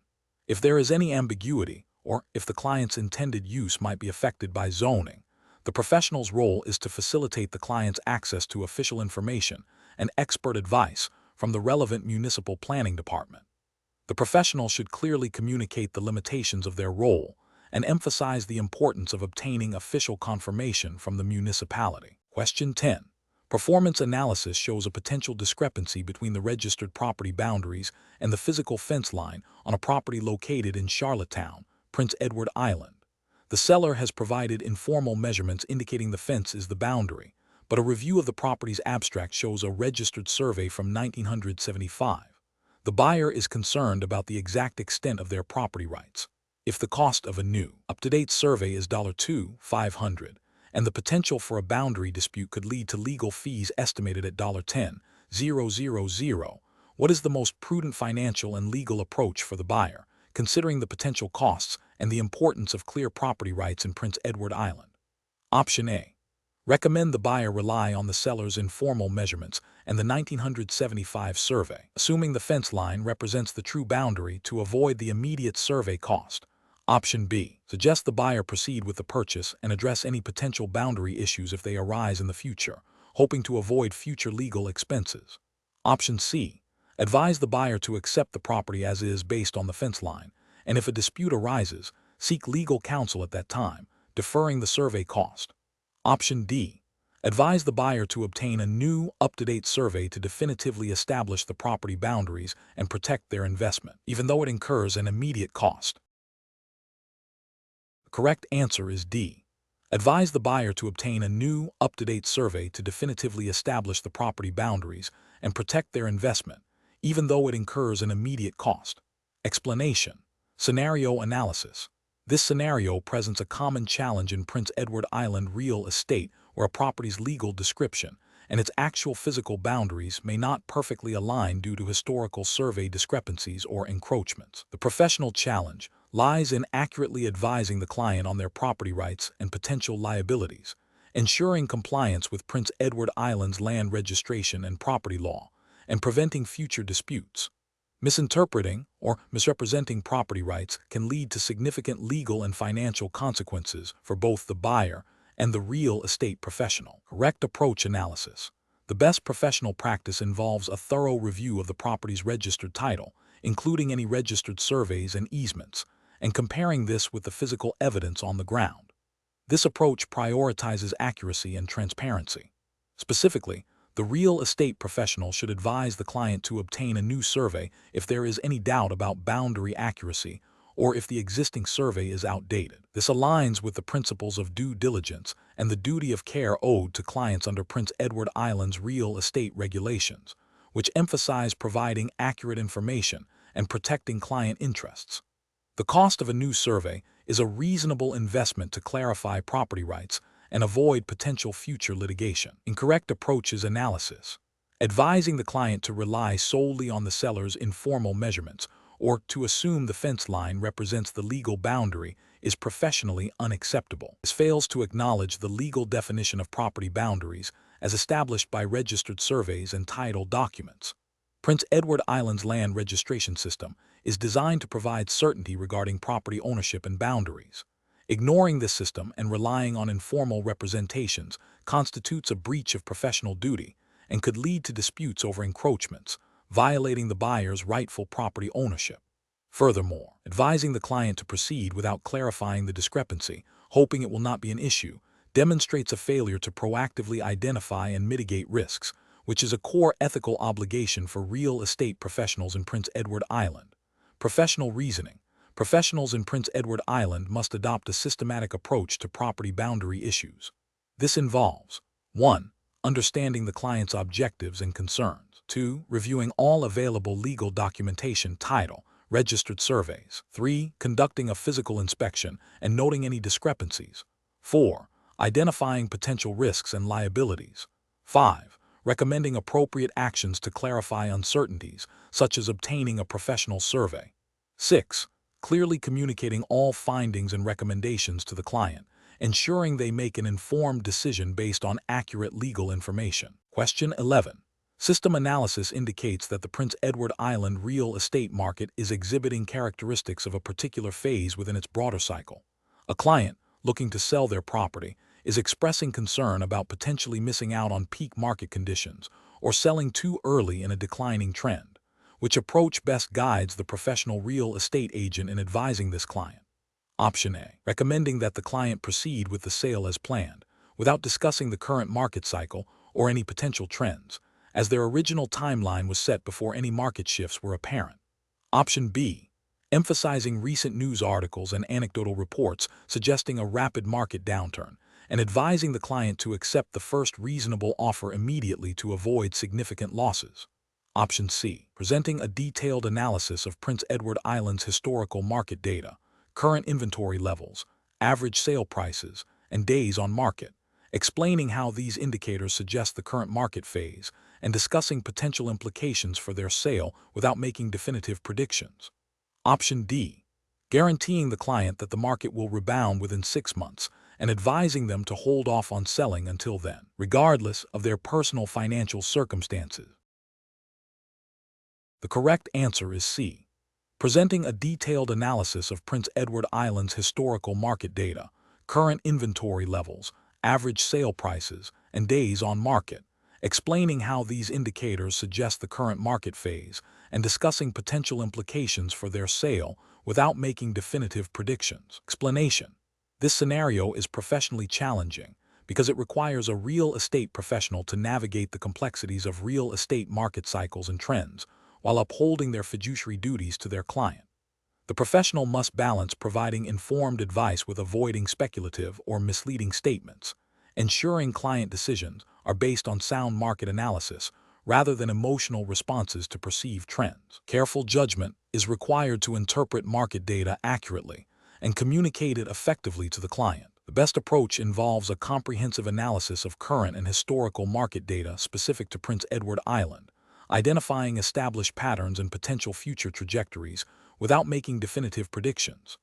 S1: If there is any ambiguity, or if the client's intended use might be affected by zoning, the professional's role is to facilitate the client's access to official information and expert advice from the relevant municipal planning department. The professional should clearly communicate the limitations of their role and emphasize the importance of obtaining official confirmation from the municipality. Question 10. Performance analysis shows a potential discrepancy between the registered property boundaries and the physical fence line on a property located in Charlottetown, Prince Edward Island. The seller has provided informal measurements indicating the fence is the boundary, but a review of the property's abstract shows a registered survey from 1975. The buyer is concerned about the exact extent of their property rights. If the cost of a new, up-to-date survey is $2,500, and the potential for a boundary dispute could lead to legal fees estimated at $10,000, what is the most prudent financial and legal approach for the buyer, considering the potential costs and the importance of clear property rights in Prince Edward Island? Option A. Recommend the buyer rely on the seller's informal measurements and the 1975 survey, assuming the fence line represents the true boundary to avoid the immediate survey cost. Option B. Suggest the buyer proceed with the purchase and address any potential boundary issues if they arise in the future, hoping to avoid future legal expenses. Option C. Advise the buyer to accept the property as is based on the fence line, and if a dispute arises, seek legal counsel at that time, deferring the survey cost. Option D. Advise the buyer to obtain a new, up-to-date survey to definitively establish the property boundaries and protect their investment, even though it incurs an immediate cost. The correct answer is D. Advise the buyer to obtain a new, up-to-date survey to definitively establish the property boundaries and protect their investment, even though it incurs an immediate cost. Explanation. Scenario analysis. This scenario presents a common challenge in Prince Edward Island real estate where a property's legal description and its actual physical boundaries may not perfectly align due to historical survey discrepancies or encroachments. The professional challenge lies in accurately advising the client on their property rights and potential liabilities, ensuring compliance with Prince Edward Island's land registration and property law, and preventing future disputes. Misinterpreting or misrepresenting property rights can lead to significant legal and financial consequences for both the buyer and the real estate professional. Correct approach analysis. The best professional practice involves a thorough review of the property's registered title, including any registered surveys and easements, and comparing this with the physical evidence on the ground. This approach prioritizes accuracy and transparency. Specifically, the real estate professional should advise the client to obtain a new survey if there is any doubt about boundary accuracy or if the existing survey is outdated. This aligns with the principles of due diligence and the duty of care owed to clients under Prince Edward Island's real estate regulations, which emphasize providing accurate information and protecting client interests. The cost of a new survey is a reasonable investment to clarify property rights and avoid potential future litigation. Incorrect approach is analysis. Advising the client to rely solely on the seller's informal measurements or to assume the fence line represents the legal boundary is professionally unacceptable. This fails to acknowledge the legal definition of property boundaries as established by registered surveys and title documents. Prince Edward Island's land registration system is designed to provide certainty regarding property ownership and boundaries. Ignoring this system and relying on informal representations constitutes a breach of professional duty and could lead to disputes over encroachments, violating the buyer's rightful property ownership. Furthermore, advising the client to proceed without clarifying the discrepancy, hoping it will not be an issue, demonstrates a failure to proactively identify and mitigate risks, which is a core ethical obligation for real estate professionals in Prince Edward Island. Professional reasoning. Professionals in Prince Edward Island must adopt a systematic approach to property boundary issues. This involves 1. understanding the client's objectives and concerns. 2. Reviewing all available legal documentation, title, registered surveys. 3. Conducting a physical inspection and noting any discrepancies. 4. Identifying potential risks and liabilities. 5. Recommending appropriate actions to clarify uncertainties, such as obtaining a professional survey. 6. Clearly communicating all findings and recommendations to the client, ensuring they make an informed decision based on accurate legal information. Question 11. System analysis indicates that the Prince Edward Island real estate market is exhibiting characteristics of a particular phase within its broader cycle. A client, looking to sell their property, is expressing concern about potentially missing out on peak market conditions or selling too early in a declining trend. Which approach best guides the professional real estate agent in advising this client? Option A. Recommending that the client proceed with the sale as planned, without discussing the current market cycle or any potential trends, as their original timeline was set before any market shifts were apparent. Option B. Emphasizing recent news articles and anecdotal reports suggesting a rapid market downturn, and advising the client to accept the first reasonable offer immediately to avoid significant losses. Option C. Presenting a detailed analysis of Prince Edward Island's historical market data, current inventory levels, average sale prices, and days on market, explaining how these indicators suggest the current market phase, and discussing potential implications for their sale without making definitive predictions. Option D. Guaranteeing the client that the market will rebound within 6 months and advising them to hold off on selling until then, regardless of their personal financial circumstances. The correct answer is C. Presenting a detailed analysis of Prince Edward Island's historical market data, current inventory levels, average sale prices, and days on market, explaining how these indicators suggest the current market phase, and discussing potential implications for their sale without making definitive predictions. Explanation. This scenario is professionally challenging because it requires a real estate professional to navigate the complexities of real estate market cycles and trends while upholding their fiduciary duties to their client. The professional must balance providing informed advice with avoiding speculative or misleading statements, ensuring client decisions are based on sound market analysis rather than emotional responses to perceived trends. Careful judgment is required to interpret market data accurately and communicate it effectively to the client. The best approach involves a comprehensive analysis of current and historical market data specific to Prince Edward Island, identifying established patterns and potential future trajectories without making definitive predictions.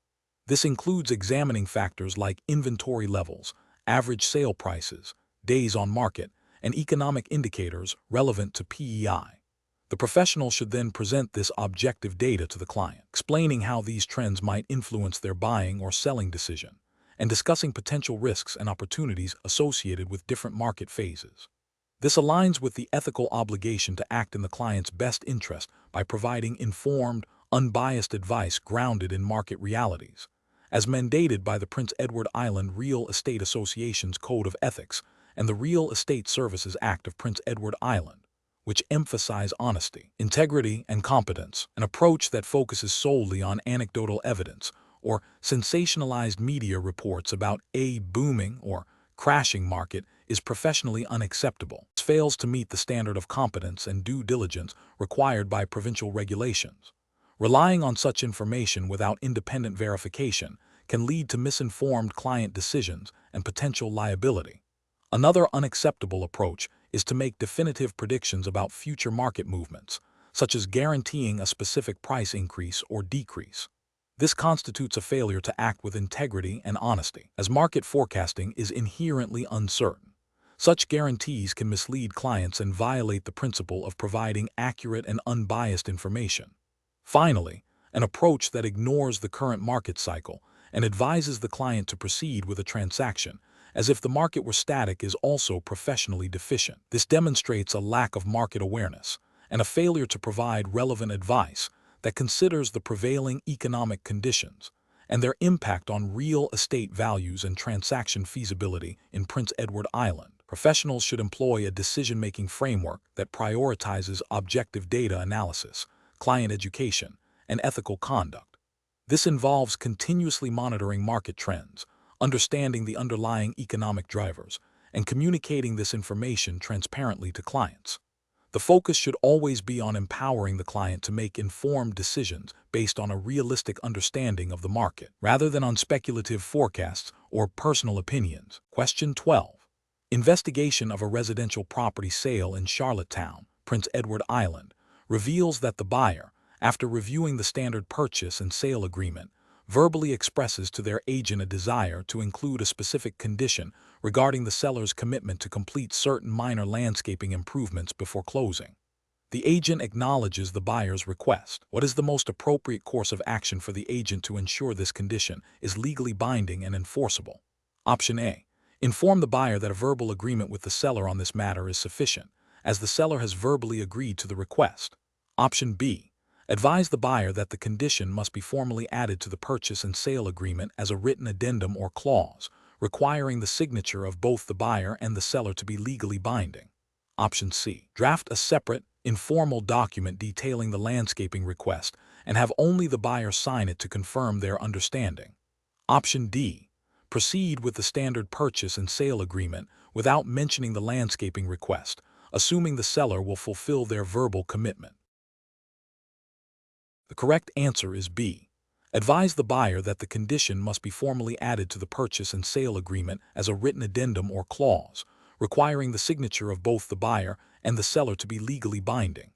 S1: This includes examining factors like inventory levels, average sale prices, days on market, and economic indicators relevant to PEI. The professional should then present this objective data to the client, explaining how these trends might influence their buying or selling decision, and discussing potential risks and opportunities associated with different market phases. This aligns with the ethical obligation to act in the client's best interest by providing informed, unbiased advice grounded in market realities, as mandated by the Prince Edward Island Real Estate Association's Code of Ethics and the Real Estate Services Act of Prince Edward Island, which emphasize honesty, integrity, and competence. An approach that focuses solely on anecdotal evidence or sensationalized media reports about a booming or crashing market is professionally unacceptable. It fails to meet the standard of competence and due diligence required by provincial regulations. Relying on such information without independent verification can lead to misinformed client decisions and potential liability. Another unacceptable approach is to make definitive predictions about future market movements, such as guaranteeing a specific price increase or decrease. This constitutes a failure to act with integrity and honesty, as market forecasting is inherently uncertain. Such guarantees can mislead clients and violate the principle of providing accurate and unbiased information. Finally, an approach that ignores the current market cycle and advises the client to proceed with a transaction as if the market were static is also professionally deficient. This demonstrates a lack of market awareness and a failure to provide relevant advice that considers the prevailing economic conditions and their impact on real estate values and transaction feasibility in Prince Edward Island. Professionals should employ a decision-making framework that prioritizes objective data analysis, client education, and ethical conduct. This involves continuously monitoring market trends, understanding the underlying economic drivers, and communicating this information transparently to clients. The focus should always be on empowering the client to make informed decisions based on a realistic understanding of the market, rather than on speculative forecasts or personal opinions. Question 12. Investigation of a residential property sale in Charlottetown, Prince Edward Island, reveals that the buyer, after reviewing the standard purchase and sale agreement, verbally expresses to their agent a desire to include a specific condition regarding the seller's commitment to complete certain minor landscaping improvements before closing. The agent acknowledges the buyer's request. What is the most appropriate course of action for the agent to ensure this condition is legally binding and enforceable? Option A. Inform the buyer that a verbal agreement with the seller on this matter is sufficient, as the seller has verbally agreed to the request. Option B. Advise the buyer that the condition must be formally added to the purchase and sale agreement as a written addendum or clause, requiring the signature of both the buyer and the seller to be legally binding. Option C. Draft a separate, informal document detailing the landscaping request and have only the buyer sign it to confirm their understanding. Option D. Proceed with the standard purchase and sale agreement without mentioning the landscaping request, assuming the seller will fulfill their verbal commitment. The correct answer is B. Advise the buyer that the condition must be formally added to the purchase and sale agreement as a written addendum or clause, requiring the signature of both the buyer and the seller to be legally binding.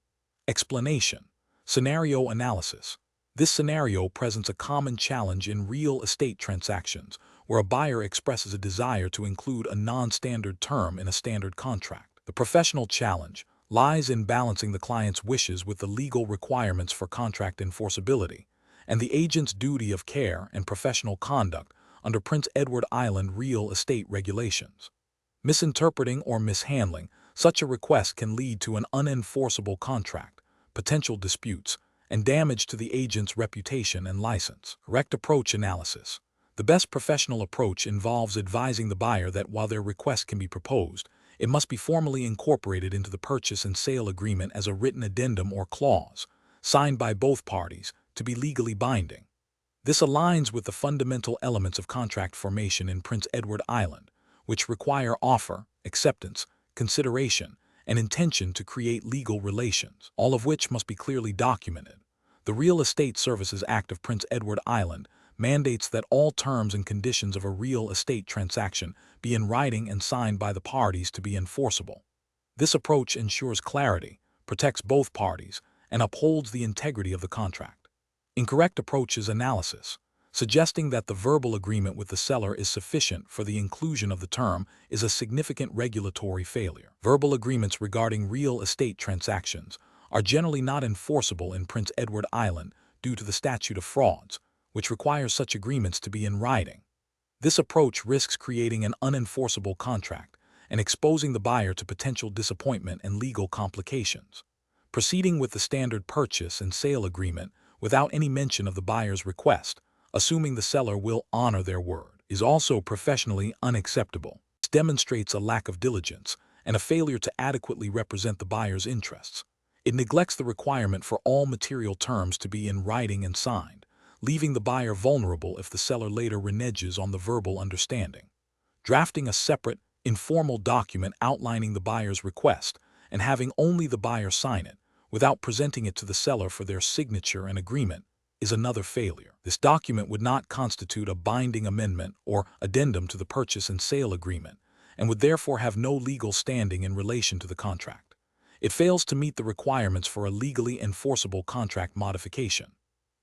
S1: Explanation. Scenario analysis. This scenario presents a common challenge in real estate transactions, where a buyer expresses a desire to include a non-standard term in a standard contract. The professional challenge lies in balancing the client's wishes with the legal requirements for contract enforceability, and the agent's duty of care and professional conduct under Prince Edward Island real estate regulations. Misinterpreting or mishandling such a request can lead to an unenforceable contract, potential disputes, and damage to the agent's reputation and license. Correct approach analysis. The best professional approach involves advising the buyer that while their request can be proposed, it must be formally incorporated into the purchase and sale agreement as a written addendum or clause, signed by both parties, to be legally binding. This aligns with the fundamental elements of contract formation in Prince Edward Island, which require offer, acceptance, consideration, and intention to create legal relations, all of which must be clearly documented. The Real Estate Services Act of Prince Edward Island mandates that all terms and conditions of a real estate transaction be in writing and signed by the parties to be enforceable. This approach ensures clarity, protects both parties, and upholds the integrity of the contract. Incorrect approach is analysis, suggesting that the verbal agreement with the seller is sufficient for the inclusion of the term is a significant regulatory failure. Verbal agreements regarding real estate transactions are generally not enforceable in Prince Edward Island due to the statute of frauds, which requires such agreements to be in writing. This approach risks creating an unenforceable contract and exposing the buyer to potential disappointment and legal complications. Proceeding with the standard purchase and sale agreement without any mention of the buyer's request, assuming the seller will honor their word, is also professionally unacceptable. This demonstrates a lack of diligence and a failure to adequately represent the buyer's interests. It neglects the requirement for all material terms to be in writing and signed, leaving the buyer vulnerable if the seller later reneges on the verbal understanding. Drafting a separate, informal document outlining the buyer's request and having only the buyer sign it, without presenting it to the seller for their signature and agreement, is another failure. This document would not constitute a binding amendment or addendum to the purchase and sale agreement, and would therefore have no legal standing in relation to the contract. It fails to meet the requirements for a legally enforceable contract modification.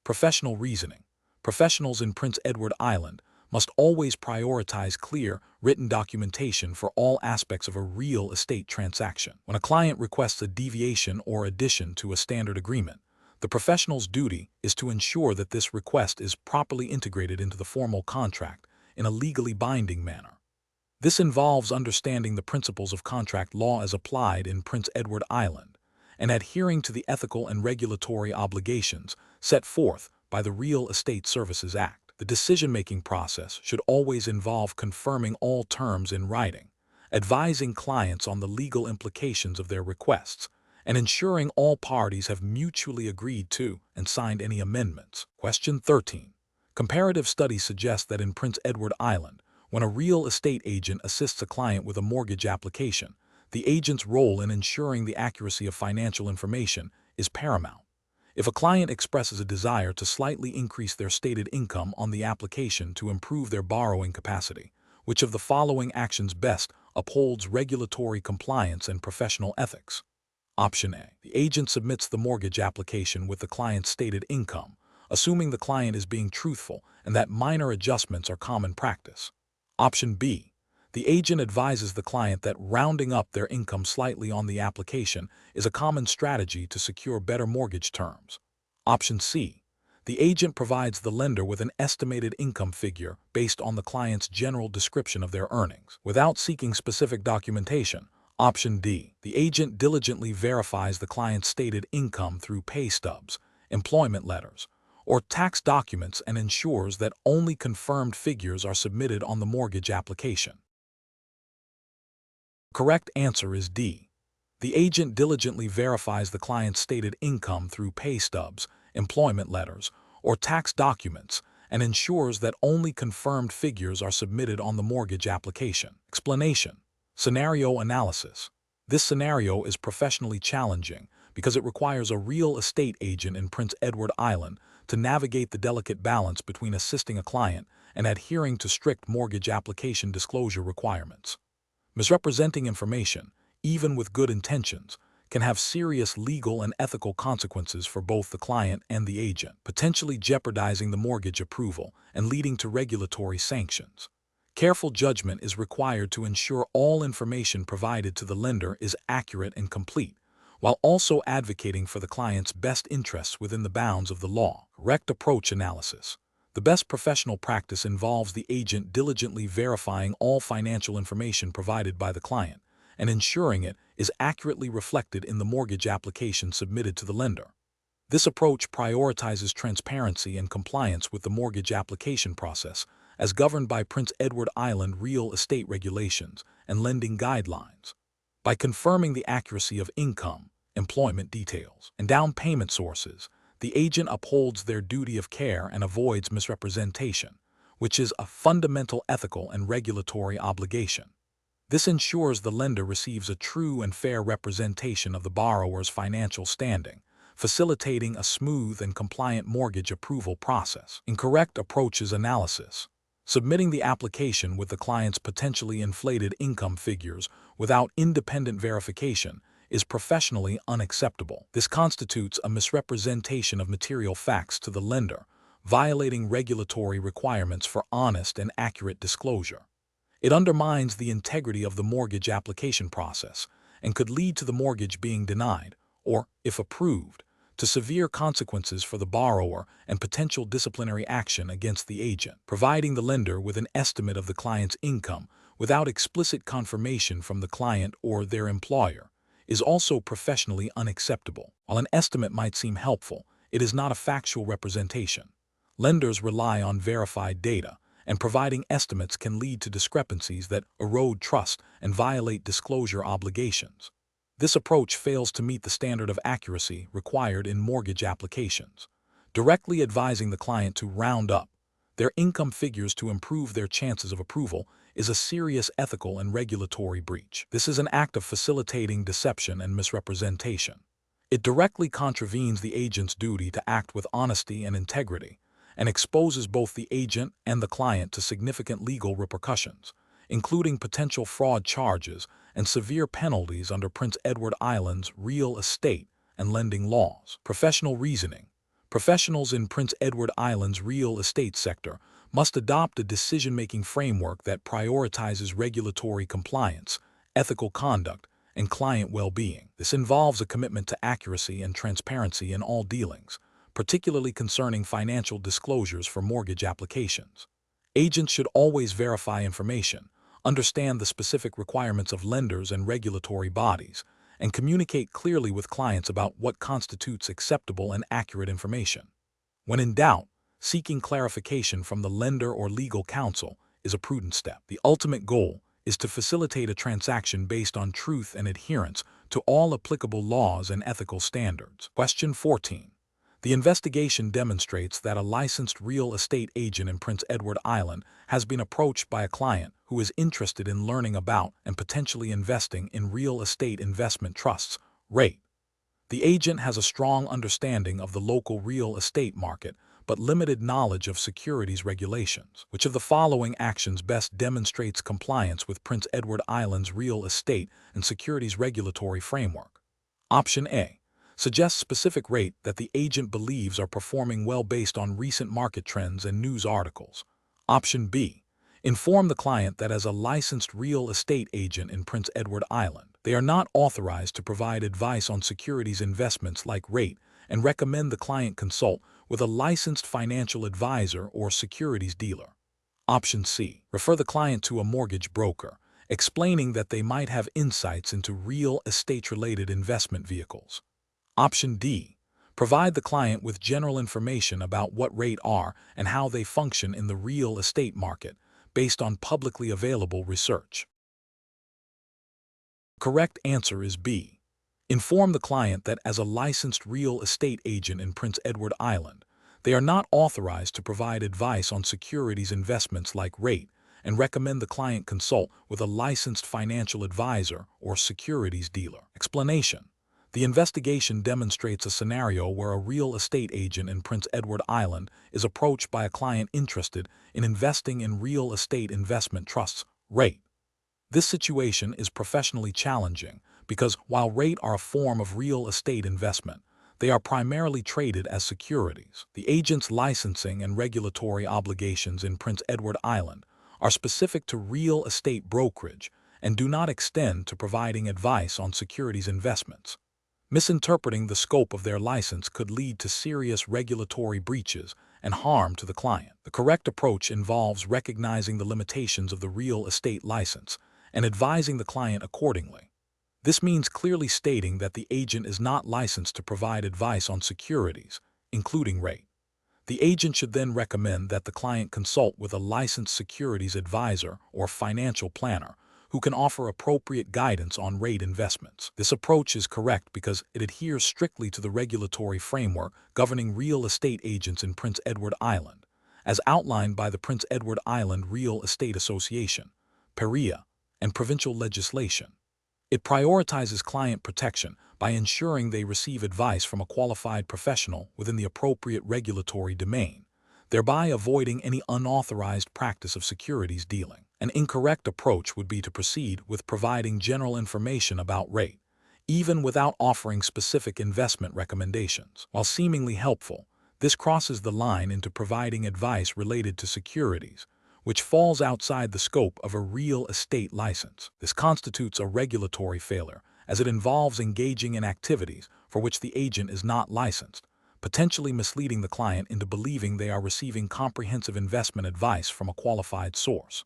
S1: Professional reasoning. Professionals in Prince Edward Island must always prioritize clear, written documentation for all aspects of a real estate transaction. When a client requests a deviation or addition to a standard agreement, the professional's duty is to ensure that this request is properly integrated into the formal contract in a legally binding manner. This involves understanding the principles of contract law as applied in Prince Edward Island and adhering to the ethical and regulatory obligations set forth by the Real Estate Services Act. The decision-making process should always involve confirming all terms in writing, advising clients on the legal implications of their requests, and ensuring all parties have mutually agreed to and signed any amendments. Question 13. Comparative studies suggest that in Prince Edward Island, When a real estate agent assists a client with a mortgage application, the agent's role in ensuring the accuracy of financial information is paramount. If a client expresses a desire to slightly increase their stated income on the application to improve their borrowing capacity, which of the following actions best upholds regulatory compliance and professional ethics? Option A. The agent submits the mortgage application with the client's stated income, assuming the client is being truthful and that minor adjustments are common practice. Option B. The agent advises the client that rounding up their income slightly on the application is a common strategy to secure better mortgage terms. Option C. The agent provides the lender with an estimated income figure based on the client's general description of their earnings, without seeking specific documentation. Option D. The agent diligently verifies the client's stated income through pay stubs, employment letters, or tax documents and ensures that only confirmed figures are submitted on the mortgage application. Correct answer is D. The agent diligently verifies the client's stated income through pay stubs, employment letters, or tax documents and ensures that only confirmed figures are submitted on the mortgage application. Explanation. Scenario analysis. This scenario is professionally challenging because it requires a real estate agent in Prince Edward Island to navigate the delicate balance between assisting a client and adhering to strict mortgage application disclosure requirements. Misrepresenting information, even with good intentions, can have serious legal and ethical consequences for both the client and the agent, potentially jeopardizing the mortgage approval and leading to regulatory sanctions. Careful judgment is required to ensure all information provided to the lender is accurate and complete, while also advocating for the client's best interests within the bounds of the law. Correct approach analysis. The best professional practice involves the agent diligently verifying all financial information provided by the client and ensuring it is accurately reflected in the mortgage application submitted to the lender. This approach prioritizes transparency and compliance with the mortgage application process as governed by Prince Edward Island real estate regulations and lending guidelines. By confirming the accuracy of income, employment details, and down payment sources, the agent upholds their duty of care and avoids misrepresentation, which is a fundamental ethical and regulatory obligation. This ensures the lender receives a true and fair representation of the borrower's financial standing, facilitating a smooth and compliant mortgage approval process. Incorrect approaches analysis. Submitting the application with the client's potentially inflated income figures without independent verification is professionally unacceptable. This constitutes a misrepresentation of material facts to the lender, violating regulatory requirements for honest and accurate disclosure. It undermines the integrity of the mortgage application process and could lead to the mortgage being denied, or, if approved, to severe consequences for the borrower and potential disciplinary action against the agent. Providing the lender with an estimate of the client's income without explicit confirmation from the client or their employer is also professionally unacceptable. While an estimate might seem helpful, it is not a factual representation. Lenders rely on verified data, and providing estimates can lead to discrepancies that erode trust and violate disclosure obligations. This approach fails to meet the standard of accuracy required in mortgage applications. Directly advising the client to round up their income figures to improve their chances of approval is a serious ethical and regulatory breach. This is an act of facilitating deception and misrepresentation. It directly contravenes the agent's duty to act with honesty and integrity, and exposes both the agent and the client to significant legal repercussions, including potential fraud charges and severe penalties under Prince Edward Island's real estate and lending laws. Professional reasoning. Professionals in Prince Edward Island's real estate sector must adopt a decision-making framework that prioritizes regulatory compliance, ethical conduct, and client well-being. This involves a commitment to accuracy and transparency in all dealings, particularly concerning financial disclosures for mortgage applications. Agents should always verify information, understand the specific requirements of lenders and regulatory bodies, and communicate clearly with clients about what constitutes acceptable and accurate information. When in doubt, seeking clarification from the lender or legal counsel is a prudent step. The ultimate goal is to facilitate a transaction based on truth and adherence to all applicable laws and ethical standards. Question 14. The investigation demonstrates that a licensed real estate agent in Prince Edward Island has been approached by a client who is interested in learning about and potentially investing in real estate investment trusts, REIT. The agent has a strong understanding of the local real estate market, but limited knowledge of securities regulations. Which of the following actions best demonstrates compliance with Prince Edward Island's real estate and securities regulatory framework? Option A. Suggests specific REIT that the agent believes are performing well based on recent market trends and news articles. Option B. Inform the client that as a licensed real estate agent in Prince Edward Island, they are not authorized to provide advice on securities investments like REIT and recommend the client consult with a licensed financial advisor or securities dealer. Option C. Refer the client to a mortgage broker, explaining that they might have insights into real estate-related investment vehicles. Option D. Provide the client with general information about what REIT are and how they function in the real estate market, based on publicly available research. Correct answer is B. Inform the client that as a licensed real estate agent in Prince Edward Island, they are not authorized to provide advice on securities investments like REIT and recommend the client consult with a licensed financial advisor or securities dealer. Explanation. The investigation demonstrates a scenario where a real estate agent in Prince Edward Island is approached by a client interested in investing in real estate investment trusts, REIT. This situation is professionally challenging because while REIT are a form of real estate investment, they are primarily traded as securities. The agent's licensing and regulatory obligations in Prince Edward Island are specific to real estate brokerage and do not extend to providing advice on securities investments. Misinterpreting the scope of their license could lead to serious regulatory breaches and harm to the client. The correct approach involves recognizing the limitations of the real estate license and advising the client accordingly. This means clearly stating that the agent is not licensed to provide advice on securities, including REIT. The agent should then recommend that the client consult with a licensed securities advisor or financial planner who can offer appropriate guidance on REIT investments. This approach is correct because it adheres strictly to the regulatory framework governing real estate agents in Prince Edward Island, as outlined by the Prince Edward Island Real Estate Association, PERIA, and provincial legislation. It prioritizes client protection by ensuring they receive advice from a qualified professional within the appropriate regulatory domain, thereby avoiding any unauthorized practice of securities dealing. An incorrect approach would be to proceed with providing general information about REIT, even without offering specific investment recommendations. While seemingly helpful, this crosses the line into providing advice related to securities, which falls outside the scope of a real estate license. This constitutes a regulatory failure, as it involves engaging in activities for which the agent is not licensed, potentially misleading the client into believing they are receiving comprehensive investment advice from a qualified source.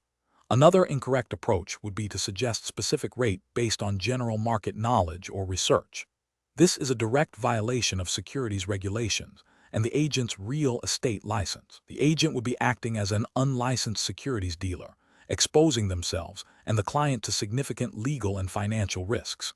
S1: Another incorrect approach would be to suggest specific REIT based on general market knowledge or research. This is a direct violation of securities regulations and the agent's real estate license. The agent would be acting as an unlicensed securities dealer, exposing themselves and the client to significant legal and financial risks.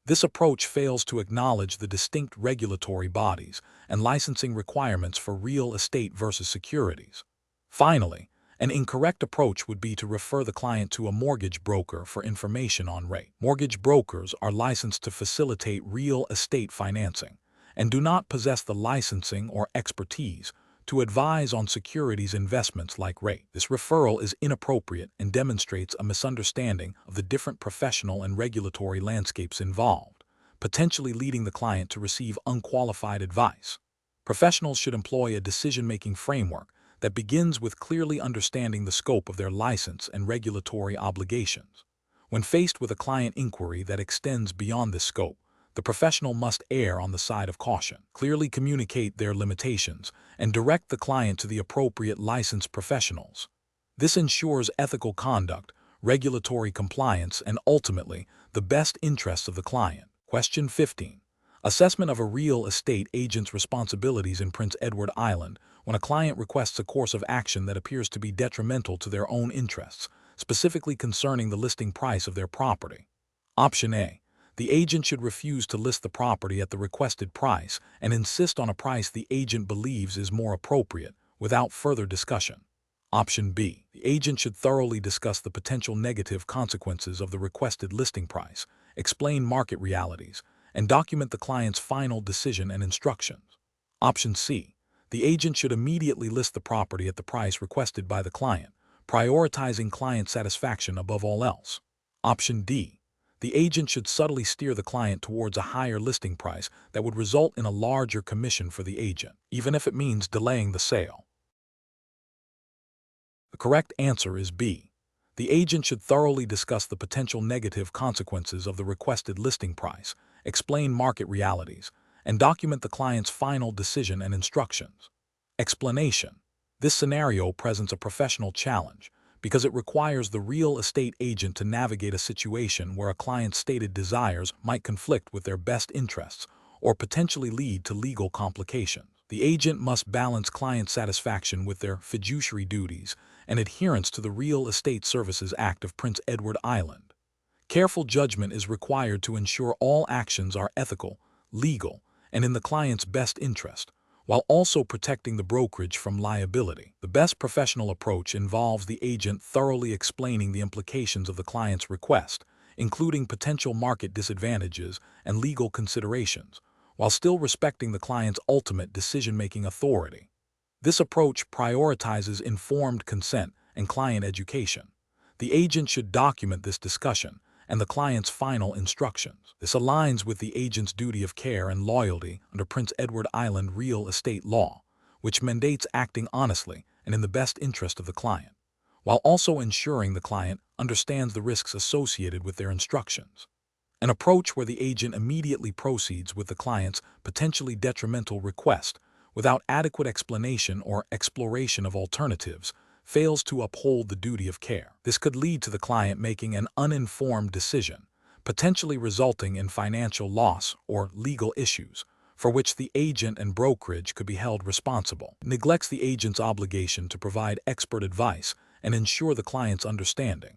S1: This approach fails to acknowledge the distinct regulatory bodies and licensing requirements for real estate versus securities. Finally, an incorrect approach would be to refer the client to a mortgage broker for information on REIT. Mortgage brokers are licensed to facilitate real estate financing and do not possess the licensing or expertise to advise on securities investments like REIT. This referral is inappropriate and demonstrates a misunderstanding of the different professional and regulatory landscapes involved, potentially leading the client to receive unqualified advice. Professionals should employ a decision-making framework that begins with clearly understanding the scope of their license and regulatory obligations. When faced with a client inquiry that extends beyond this scope, the professional must err on the side of caution, clearly communicate their limitations, and direct the client to the appropriate licensed professionals. This ensures ethical conduct, regulatory compliance, and ultimately, the best interests of the client. Question 15. Assessment of a real estate agent's responsibilities in Prince Edward Island when a client requests a course of action that appears to be detrimental to their own interests, specifically concerning the listing price of their property. Option A. The agent should refuse to list the property at the requested price and insist on a price the agent believes is more appropriate, without further discussion. Option B. The agent should thoroughly discuss the potential negative consequences of the requested listing price, explain market realities, and document the client's final decision and instructions. Option C. The agent should immediately list the property at the price requested by the client, prioritizing client satisfaction above all else. Option D. The agent should subtly steer the client towards a higher listing price that would result in a larger commission for the agent, even if it means delaying the sale. The correct answer is B. The agent should thoroughly discuss the potential negative consequences of the requested listing price, explain market realities, and document the client's final decision and instructions. Explanation. This scenario presents a professional challenge because it requires the real estate agent to navigate a situation where a client's stated desires might conflict with their best interests or potentially lead to legal complications. The agent must balance client satisfaction with their fiduciary duties and adherence to the Real Estate Services Act of Prince Edward Island. Careful judgment is required to ensure all actions are ethical, legal, and in the client's best interest, while also protecting the brokerage from liability. The best professional approach involves the agent thoroughly explaining the implications of the client's request, including potential market disadvantages and legal considerations, while still respecting the client's ultimate decision-making authority. This approach prioritizes informed consent and client education. The agent should document this discussion and the client's final instructions. This aligns with the agent's duty of care and loyalty under Prince Edward Island real estate law, which mandates acting honestly and in the best interest of the client, while also ensuring the client understands the risks associated with their instructions. An approach where the agent immediately proceeds with the client's potentially detrimental request without adequate explanation or exploration of alternatives fails to uphold the duty of care. This could lead to the client making an uninformed decision, potentially resulting in financial loss or legal issues, for which the agent and brokerage could be held responsible. It neglects the agent's obligation to provide expert advice and ensure the client's understanding.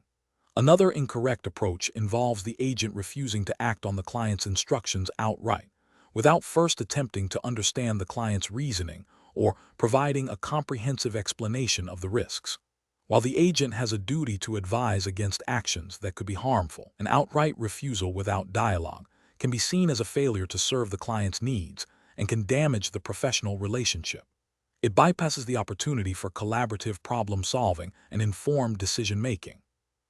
S1: Another incorrect approach involves the agent refusing to act on the client's instructions outright, without first attempting to understand the client's reasoning or providing a comprehensive explanation of the risks. While the agent has a duty to advise against actions that could be harmful, an outright refusal without dialogue can be seen as a failure to serve the client's needs and can damage the professional relationship. It bypasses the opportunity for collaborative problem-solving and informed decision-making.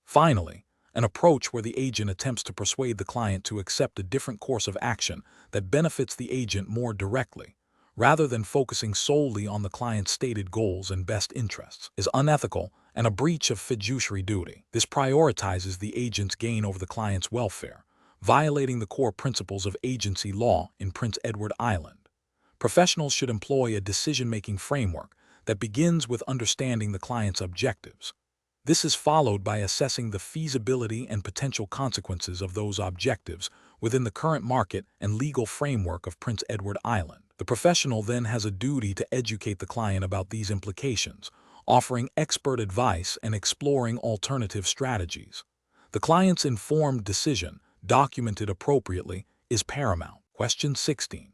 S1: Finally, an approach where the agent attempts to persuade the client to accept a different course of action that benefits the agent more directly, rather than focusing solely on the client's stated goals and best interests, is unethical and a breach of fiduciary duty. This prioritizes the agent's gain over the client's welfare, violating the core principles of agency law in Prince Edward Island. Professionals should employ a decision-making framework that begins with understanding the client's objectives. This is followed by assessing the feasibility and potential consequences of those objectives within the current market and legal framework of Prince Edward Island. The professional then has a duty to educate the client about these implications, offering expert advice and exploring alternative strategies. The client's informed decision, documented appropriately, is paramount. Question 16.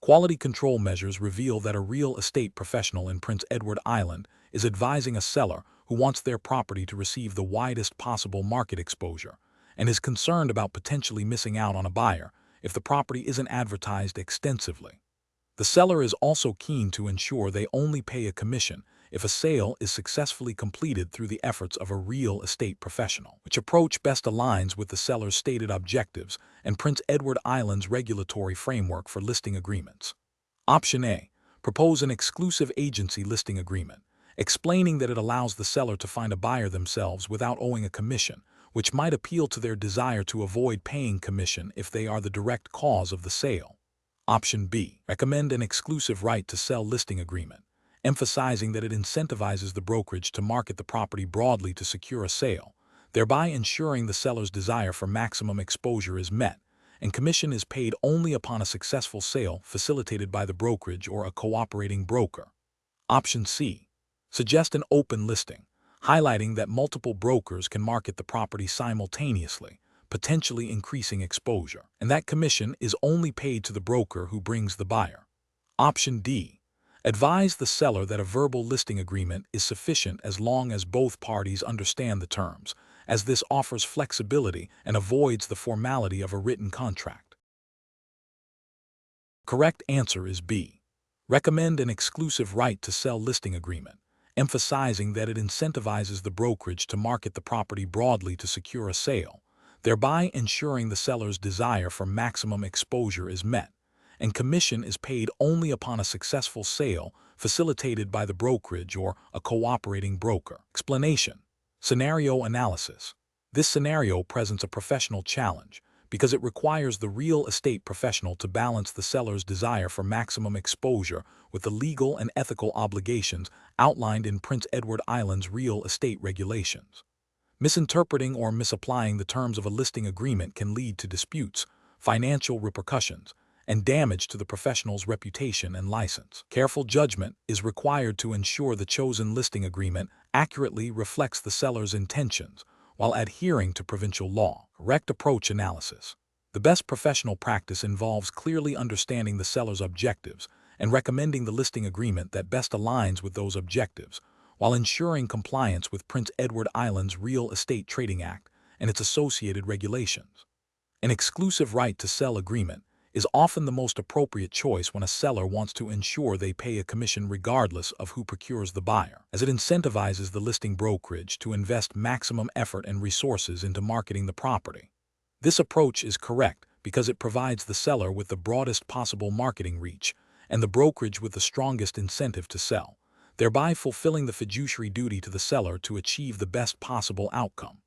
S1: Quality control measures reveal that a real estate professional in Prince Edward Island is advising a seller who wants their property to receive the widest possible market exposure and is concerned about potentially missing out on a buyer if the property isn't advertised extensively. The seller is also keen to ensure they only pay a commission if a sale is successfully completed through the efforts of a real estate professional, which approach best aligns with the seller's stated objectives and Prince Edward Island's regulatory framework for listing agreements. Option A. Propose an exclusive agency listing agreement, explaining that it allows the seller to find a buyer themselves without owing a commission, which might appeal to their desire to avoid paying commission if they are the direct cause of the sale. Option B. Recommend an exclusive right to sell listing agreement, emphasizing that it incentivizes the brokerage to market the property broadly to secure a sale, thereby ensuring the seller's desire for maximum exposure is met, and commission is paid only upon a successful sale facilitated by the brokerage or a cooperating broker. Option C. Suggest an open listing, highlighting that multiple brokers can market the property simultaneously, potentially increasing exposure. And that commission is only paid to the broker who brings the buyer. Option D. Advise the seller that a verbal listing agreement is sufficient as long as both parties understand the terms, as this offers flexibility and avoids the formality of a written contract. Correct answer is B. Recommend an exclusive right to sell listing agreement, emphasizing that it incentivizes the brokerage to market the property broadly to secure a sale, thereby ensuring the seller's desire for maximum exposure is met, and commission is paid only upon a successful sale facilitated by the brokerage or a cooperating broker. Explanation. Scenario analysis. This scenario presents a professional challenge because it requires the real estate professional to balance the seller's desire for maximum exposure with the legal and ethical obligations outlined in Prince Edward Island's real estate regulations. Misinterpreting or misapplying the terms of a listing agreement can lead to disputes, financial repercussions, and damage to the professional's reputation and license. Careful judgment is required to ensure the chosen listing agreement accurately reflects the seller's intentions while adhering to provincial law. Correct approach analysis. The best professional practice involves clearly understanding the seller's objectives and recommending the listing agreement that best aligns with those objectives, while ensuring compliance with Prince Edward Island's Real Estate Trading Act and its associated regulations. An exclusive right to sell agreement is often the most appropriate choice when a seller wants to ensure they pay a commission regardless of who procures the buyer, as it incentivizes the listing brokerage to invest maximum effort and resources into marketing the property. This approach is correct because it provides the seller with the broadest possible marketing reach and the brokerage with the strongest incentive to sell, thereby fulfilling the fiduciary duty to the seller to achieve the best possible outcome.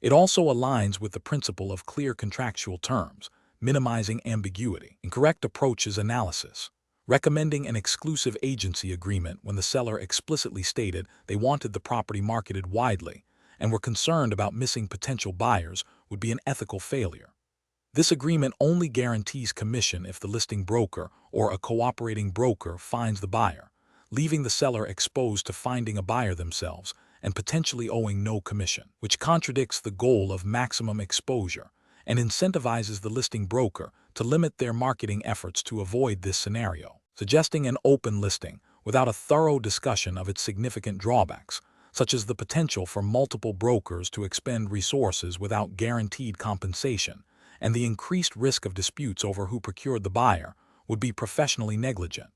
S1: It also aligns with the principle of clear contractual terms, minimizing ambiguity. Incorrect approach is analysis. Recommending an exclusive agency agreement when the seller explicitly stated they wanted the property marketed widely and were concerned about missing potential buyers would be an ethical failure. This agreement only guarantees commission if the listing broker or a cooperating broker finds the buyer, leaving the seller exposed to finding a buyer themselves and potentially owing no commission, which contradicts the goal of maximum exposure and incentivizes the listing broker to limit their marketing efforts to avoid this scenario. Suggesting an open listing without a thorough discussion of its significant drawbacks, such as the potential for multiple brokers to expend resources without guaranteed compensation and the increased risk of disputes over who procured the buyer, would be professionally negligent.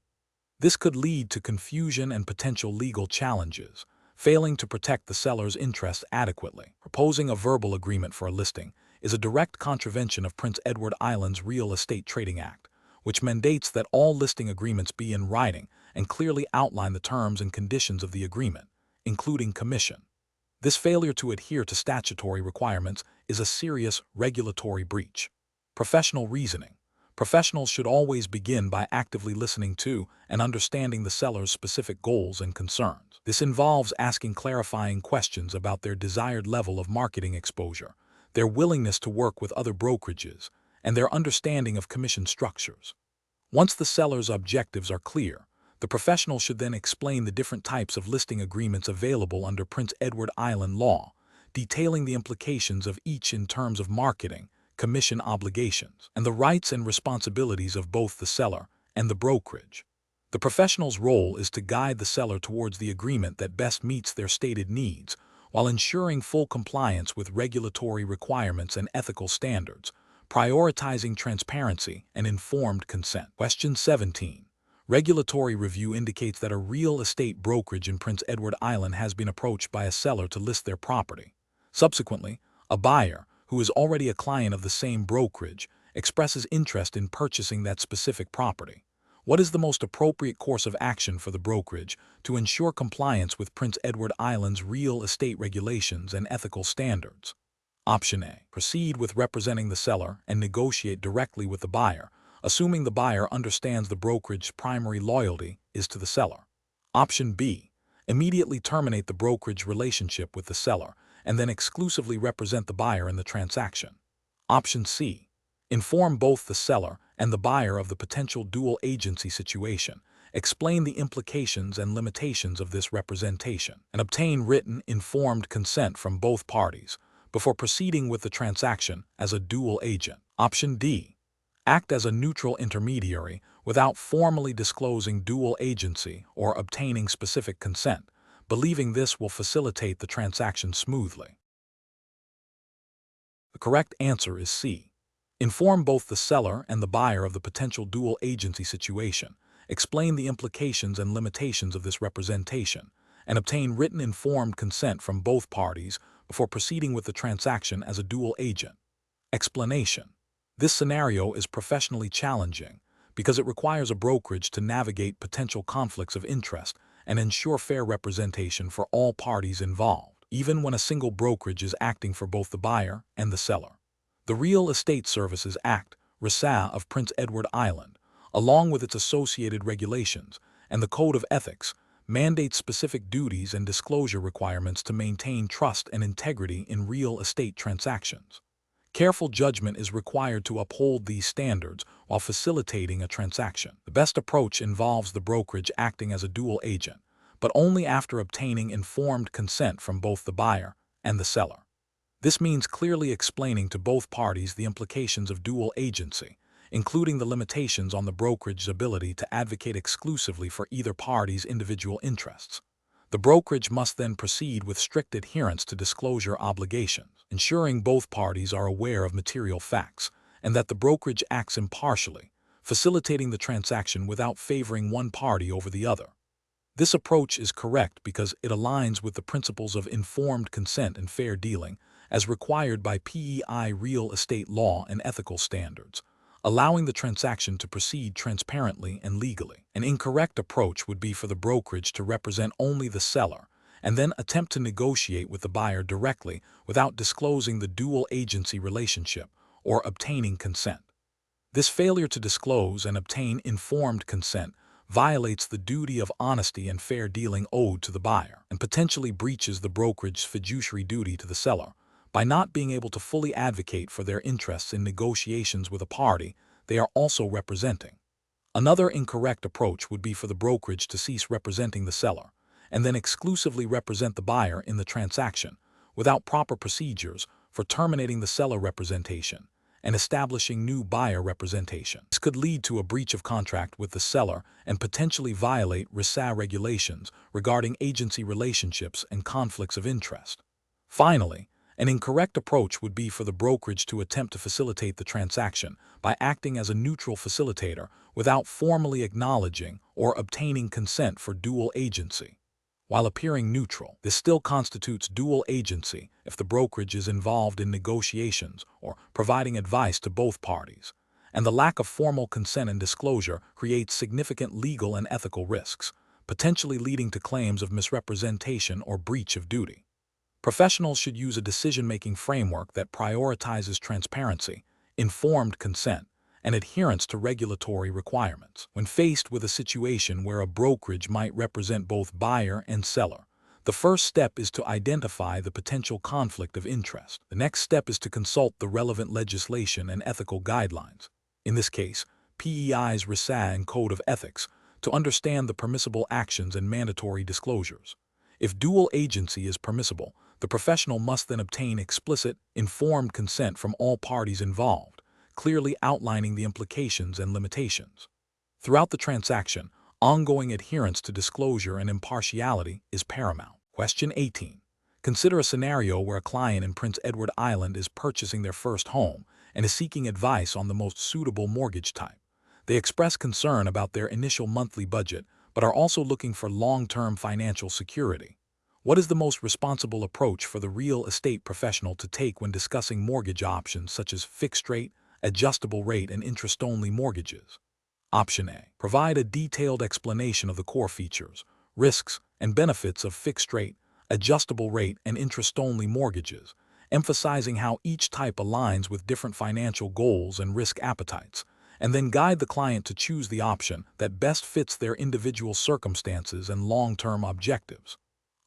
S1: This could lead to confusion and potential legal challenges, failing to protect the seller's interests adequately. Proposing a verbal agreement for a listing is a direct contravention of Prince Edward Island's Real Estate Trading Act, which mandates that all listing agreements be in writing and clearly outline the terms and conditions of the agreement, including commission. This failure to adhere to statutory requirements is a serious regulatory breach. Professional reasoning. Professionals should always begin by actively listening to and understanding the seller's specific goals and concerns. This involves asking clarifying questions about their desired level of marketing exposure, their willingness to work with other brokerages, and their understanding of commission structures. Once the seller's objectives are clear, the professional should then explain the different types of listing agreements available under Prince Edward Island law, detailing the implications of each in terms of marketing, commission obligations, and the rights and responsibilities of both the seller and the brokerage. The professional's role is to guide the seller towards the agreement that best meets their stated needs, while ensuring full compliance with regulatory requirements and ethical standards, prioritizing transparency and informed consent. Question 17. Regulatory review indicates that a real estate brokerage in Prince Edward Island has been approached by a seller to list their property. Subsequently, a buyer, who is already a client of the same brokerage, expresses interest in purchasing that specific property. What is the most appropriate course of action for the brokerage to ensure compliance with Prince Edward Island's real estate regulations and ethical standards? Option A. Proceed with representing the seller and negotiate directly with the buyer, assuming the buyer understands the brokerage's primary loyalty is to the seller. Option B. Immediately terminate the brokerage relationship with the seller and then exclusively represent the buyer in the transaction. Option C. Inform both the seller and the buyer of the potential dual agency situation, explain the implications and limitations of this representation, and obtain written, informed consent from both parties, before proceeding with the transaction as a dual agent. Option D. Act as a neutral intermediary without formally disclosing dual agency or obtaining specific consent, believing this will facilitate the transaction smoothly. The correct answer is C. Inform both the seller and the buyer of the potential dual agency situation, explain the implications and limitations of this representation, and obtain written informed consent from both parties before proceeding with the transaction as a dual agent. Explanation. This scenario is professionally challenging because it requires a brokerage to navigate potential conflicts of interest and ensure fair representation for all parties involved, even when a single brokerage is acting for both the buyer and the seller. The Real Estate Services Act, RESA of Prince Edward Island, along with its associated regulations, and the Code of Ethics, mandates specific duties and disclosure requirements to maintain trust and integrity in real estate transactions. Careful judgment is required to uphold these standards while facilitating a transaction. The best approach involves the brokerage acting as a dual agent, but only after obtaining informed consent from both the buyer and the seller. This means clearly explaining to both parties the implications of dual agency, including the limitations on the brokerage's ability to advocate exclusively for either party's individual interests. The brokerage must then proceed with strict adherence to disclosure obligations, ensuring both parties are aware of material facts, and that the brokerage acts impartially, facilitating the transaction without favoring one party over the other. This approach is correct because it aligns with the principles of informed consent and fair dealing, as required by PEI real estate law and ethical standards, allowing the transaction to proceed transparently and legally. An incorrect approach would be for the brokerage to represent only the seller and then attempt to negotiate with the buyer directly without disclosing the dual agency relationship or obtaining consent. This failure to disclose and obtain informed consent violates the duty of honesty and fair dealing owed to the buyer and potentially breaches the brokerage's fiduciary duty to the seller by not being able to fully advocate for their interests in negotiations with a party they are also representing. Another incorrect approach would be for the brokerage to cease representing the seller and then exclusively represent the buyer in the transaction without proper procedures for terminating the seller representation and establishing new buyer representation. This could lead to a breach of contract with the seller and potentially violate RESA regulations regarding agency relationships and conflicts of interest. Finally, an incorrect approach would be for the brokerage to attempt to facilitate the transaction by acting as a neutral facilitator without formally acknowledging or obtaining consent for dual agency. While appearing neutral, this still constitutes dual agency if the brokerage is involved in negotiations or providing advice to both parties, and the lack of formal consent and disclosure creates significant legal and ethical risks, potentially leading to claims of misrepresentation or breach of duty. Professionals should use a decision-making framework that prioritizes transparency, informed consent, and adherence to regulatory requirements. When faced with a situation where a brokerage might represent both buyer and seller, the first step is to identify the potential conflict of interest. The next step is to consult the relevant legislation and ethical guidelines, in this case, PEI's RESA and Code of Ethics, to understand the permissible actions and mandatory disclosures. If dual agency is permissible, the professional must then obtain explicit, informed consent from all parties involved, clearly outlining the implications and limitations. Throughout the transaction, ongoing adherence to disclosure and impartiality is paramount. Question 18. Consider a scenario where a client in Prince Edward Island is purchasing their first home and is seeking advice on the most suitable mortgage type. They express concern about their initial monthly budget, but are also looking for long-term financial security. What is the most responsible approach for the real estate professional to take when discussing mortgage options such as fixed rate, adjustable rate, and interest-only mortgages? Option A. Provide a detailed explanation of the core features, risks, and benefits of fixed rate, adjustable rate, and interest-only mortgages, emphasizing how each type aligns with different financial goals and risk appetites, and then guide the client to choose the option that best fits their individual circumstances and long-term objectives.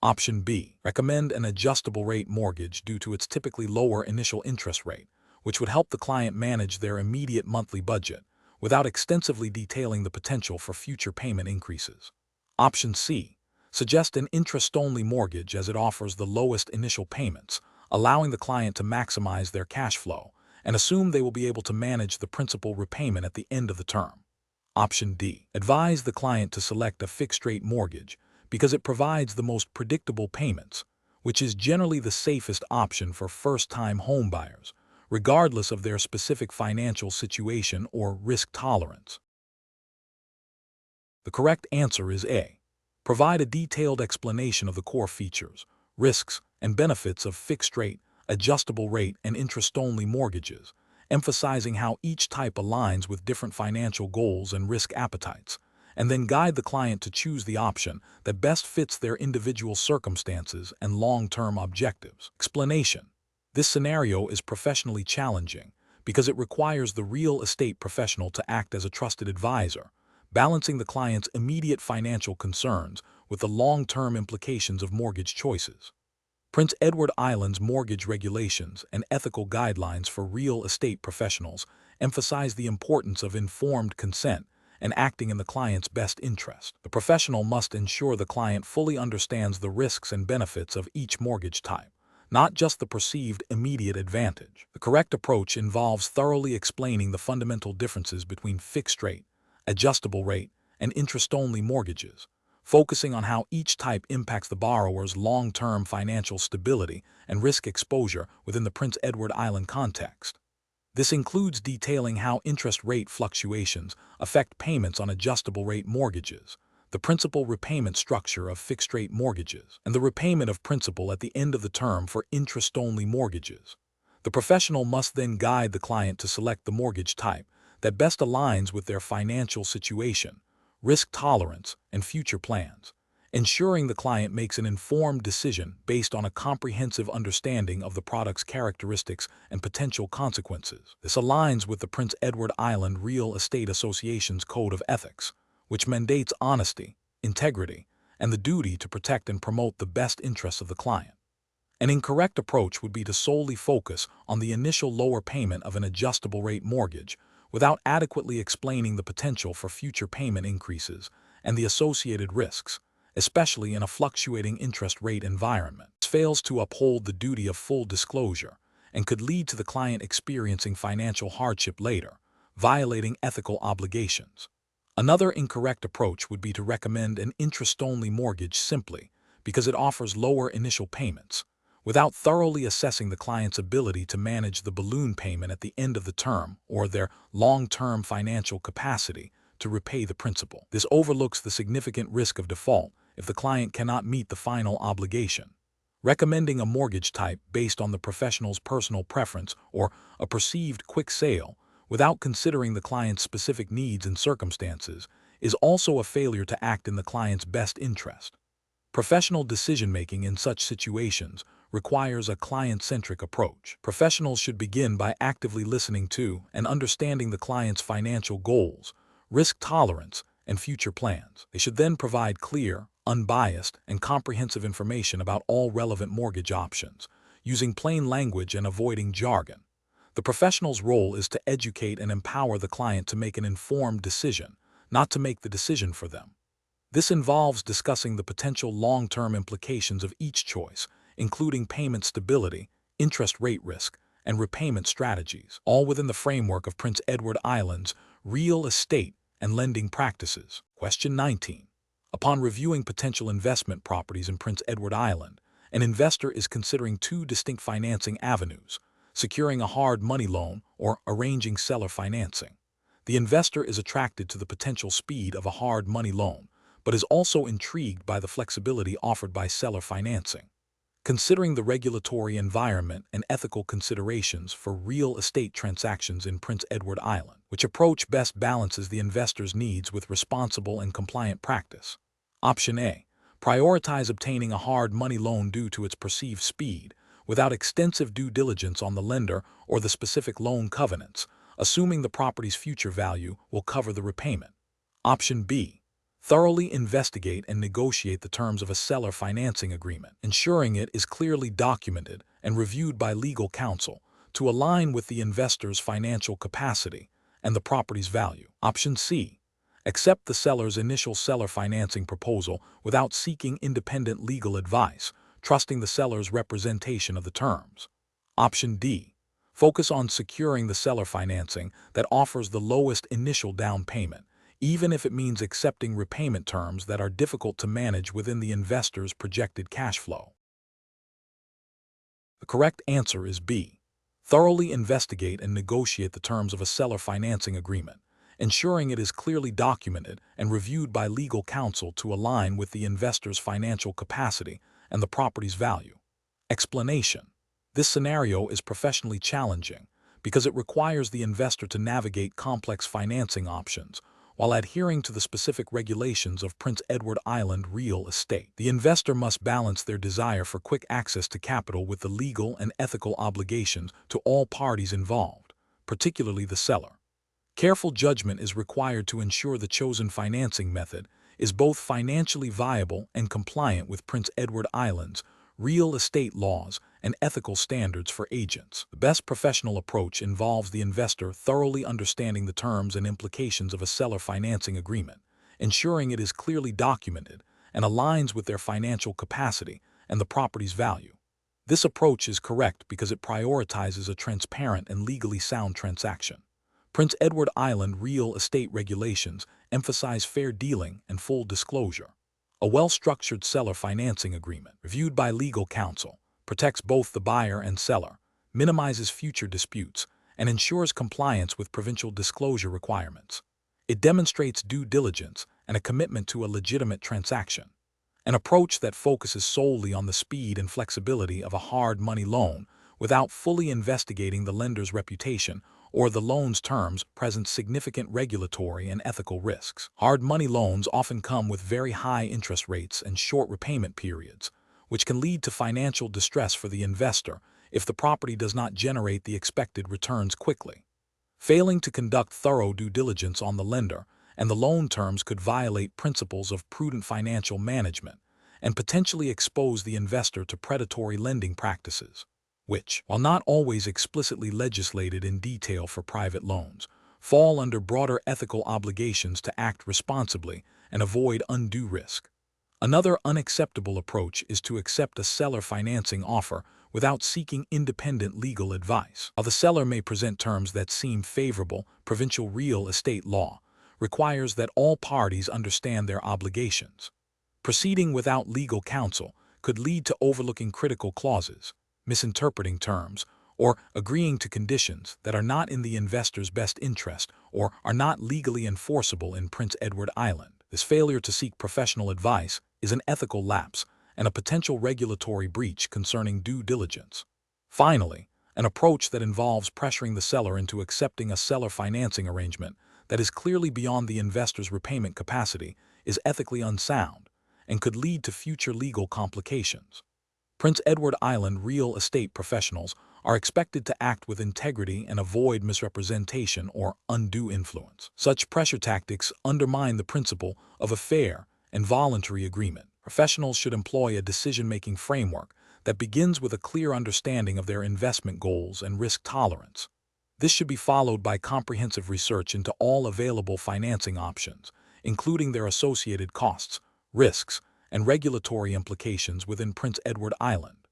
S1: Option B. Recommend an adjustable rate mortgage due to its typically lower initial interest rate, which would help the client manage their immediate monthly budget without extensively detailing the potential for future payment increases. Option C. Suggest an interest-only mortgage as it offers the lowest initial payments, allowing the client to maximize their cash flow and assume they will be able to manage the principal repayment at the end of the term. Option D. Advise the client to select a fixed-rate mortgage because it provides the most predictable payments, which is generally the safest option for first-time homebuyers, regardless of their specific financial situation or risk tolerance. The correct answer is A. Provide a detailed explanation of the core features, risks, and benefits of fixed-rate, adjustable-rate, and interest-only mortgages, emphasizing how each type aligns with different financial goals and risk appetites, and then guide the client to choose the option that best fits their individual circumstances and long-term objectives. Explanation. This scenario is professionally challenging because it requires the real estate professional to act as a trusted advisor, balancing the client's immediate financial concerns with the long-term implications of mortgage choices. Prince Edward Island's mortgage regulations and ethical guidelines for real estate professionals emphasize the importance of informed consent and acting in the client's best interest. The professional must ensure the client fully understands the risks and benefits of each mortgage type, not just the perceived immediate advantage. The correct approach involves thoroughly explaining the fundamental differences between fixed-rate, adjustable-rate, and interest-only mortgages, focusing on how each type impacts the borrower's long-term financial stability and risk exposure within the Prince Edward Island context. This includes detailing how interest rate fluctuations affect payments on adjustable-rate mortgages, the principal repayment structure of fixed-rate mortgages, and the repayment of principal at the end of the term for interest-only mortgages. The professional must then guide the client to select the mortgage type that best aligns with their financial situation, risk tolerance, and future plans, ensuring the client makes an informed decision based on a comprehensive understanding of the product's characteristics and potential consequences. This aligns with the Prince Edward Island Real Estate Association's Code of Ethics, which mandates honesty, integrity, and the duty to protect and promote the best interests of the client. An incorrect approach would be to solely focus on the initial lower payment of an adjustable-rate mortgage without adequately explaining the potential for future payment increases and the associated risks, especially in a fluctuating interest rate environment. This fails to uphold the duty of full disclosure and could lead to the client experiencing financial hardship later, violating ethical obligations. Another incorrect approach would be to recommend an interest-only mortgage simply because it offers lower initial payments, without thoroughly assessing the client's ability to manage the balloon payment at the end of the term or their long-term financial capacity to repay the principal. This overlooks the significant risk of default if the client cannot meet the final obligation. Recommending a mortgage type based on the professional's personal preference or a perceived quick sale without considering the client's specific needs and circumstances is also a failure to act in the client's best interest. Professional decision-making in such situations requires a client-centric approach. Professionals should begin by actively listening to and understanding the client's financial goals, risk tolerance, and future plans. They should then provide clear, unbiased, and comprehensive information about all relevant mortgage options, using plain language and avoiding jargon. The professional's role is to educate and empower the client to make an informed decision, not to make the decision for them. This involves discussing the potential long-term implications of each choice, including payment stability, interest rate risk, and repayment strategies, all within the framework of Prince Edward Island's real estate and lending practices. Question 19. Upon reviewing potential investment properties in Prince Edward Island, an investor is considering two distinct financing avenues: securing a hard money loan or arranging seller financing. The investor is attracted to the potential speed of a hard money loan, but is also intrigued by the flexibility offered by seller financing. Considering the regulatory environment and ethical considerations for real estate transactions in Prince Edward Island, which approach best balances the investor's needs with responsible and compliant practice? Option A. Prioritize obtaining a hard money loan due to its perceived speed, without extensive due diligence on the lender or the specific loan covenants, assuming the property's future value will cover the repayment. Option B. Thoroughly investigate and negotiate the terms of a seller financing agreement, ensuring it is clearly documented and reviewed by legal counsel to align with the investor's financial capacity and the property's value. Option C. Accept the seller's initial seller financing proposal without seeking independent legal advice, trusting the seller's representation of the terms. Option D. Focus on securing the seller financing that offers the lowest initial down payment, even if it means accepting repayment terms that are difficult to manage within the investor's projected cash flow. The correct answer is B. Thoroughly investigate and negotiate the terms of a seller financing agreement, ensuring it is clearly documented and reviewed by legal counsel to align with the investor's financial capacity and the property's value. Explanation: this scenario is professionally challenging because it requires the investor to navigate complex financing options while adhering to the specific regulations of Prince Edward Island real estate. The investor must balance their desire for quick access to capital with the legal and ethical obligations to all parties involved, particularly the seller. Careful judgment is required to ensure the chosen financing method is both financially viable and compliant with Prince Edward Island's real estate laws and ethical standards for agents. The best professional approach involves the investor thoroughly understanding the terms and implications of a seller financing agreement, ensuring it is clearly documented and aligns with their financial capacity and the property's value. This approach is correct because it prioritizes a transparent and legally sound transaction. Prince Edward Island real estate regulations emphasize fair dealing and full disclosure. A well-structured seller financing agreement, reviewed by legal counsel, protects both the buyer and seller, minimizes future disputes, and ensures compliance with provincial disclosure requirements. It demonstrates due diligence and a commitment to a legitimate transaction. An approach that focuses solely on the speed and flexibility of a hard money loan without fully investigating the lender's reputation or the loan's terms presents significant regulatory and ethical risks. Hard money loans often come with very high interest rates and short repayment periods, which can lead to financial distress for the investor if the property does not generate the expected returns quickly. Failing to conduct thorough due diligence on the lender and the loan terms could violate principles of prudent financial management and potentially expose the investor to predatory lending practices, which, while not always explicitly legislated in detail for private loans, fall under broader ethical obligations to act responsibly and avoid undue risk. Another unacceptable approach is to accept a seller financing offer without seeking independent legal advice. While the seller may present terms that seem favorable, provincial real estate law requires that all parties understand their obligations. Proceeding without legal counsel could lead to overlooking critical clauses, misinterpreting terms, or agreeing to conditions that are not in the investor's best interest or are not legally enforceable in Prince Edward Island. This failure to seek professional advice is an ethical lapse and a potential regulatory breach concerning due diligence. Finally, an approach that involves pressuring the seller into accepting a seller financing arrangement that is clearly beyond the investor's repayment capacity is ethically unsound and could lead to future legal complications. Prince Edward Island real estate professionals are expected to act with integrity and avoid misrepresentation or undue influence. Such pressure tactics undermine the principle of a fair and voluntary agreement. Professionals should employ a decision-making framework that begins with a clear understanding of their investment goals and risk tolerance. This should be followed by comprehensive research into all available financing options, including their associated costs, risks, and regulatory implications within Prince Edward Island.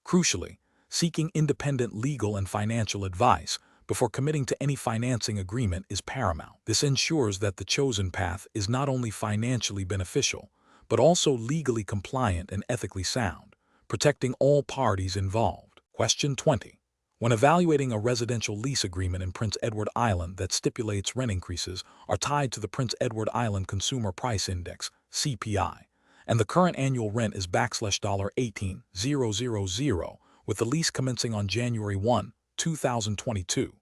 S1: Crucially, seeking independent legal and financial advice before committing to any financing agreement is paramount. This ensures that the chosen path is not only financially beneficial, but also legally compliant and ethically sound, protecting all parties involved. Question 20. When evaluating a residential lease agreement in Prince Edward Island that stipulates rent increases are tied to the Prince Edward Island Consumer Price Index, CPI, and the current annual rent is $18,000 with the lease commencing on January 1, 2022.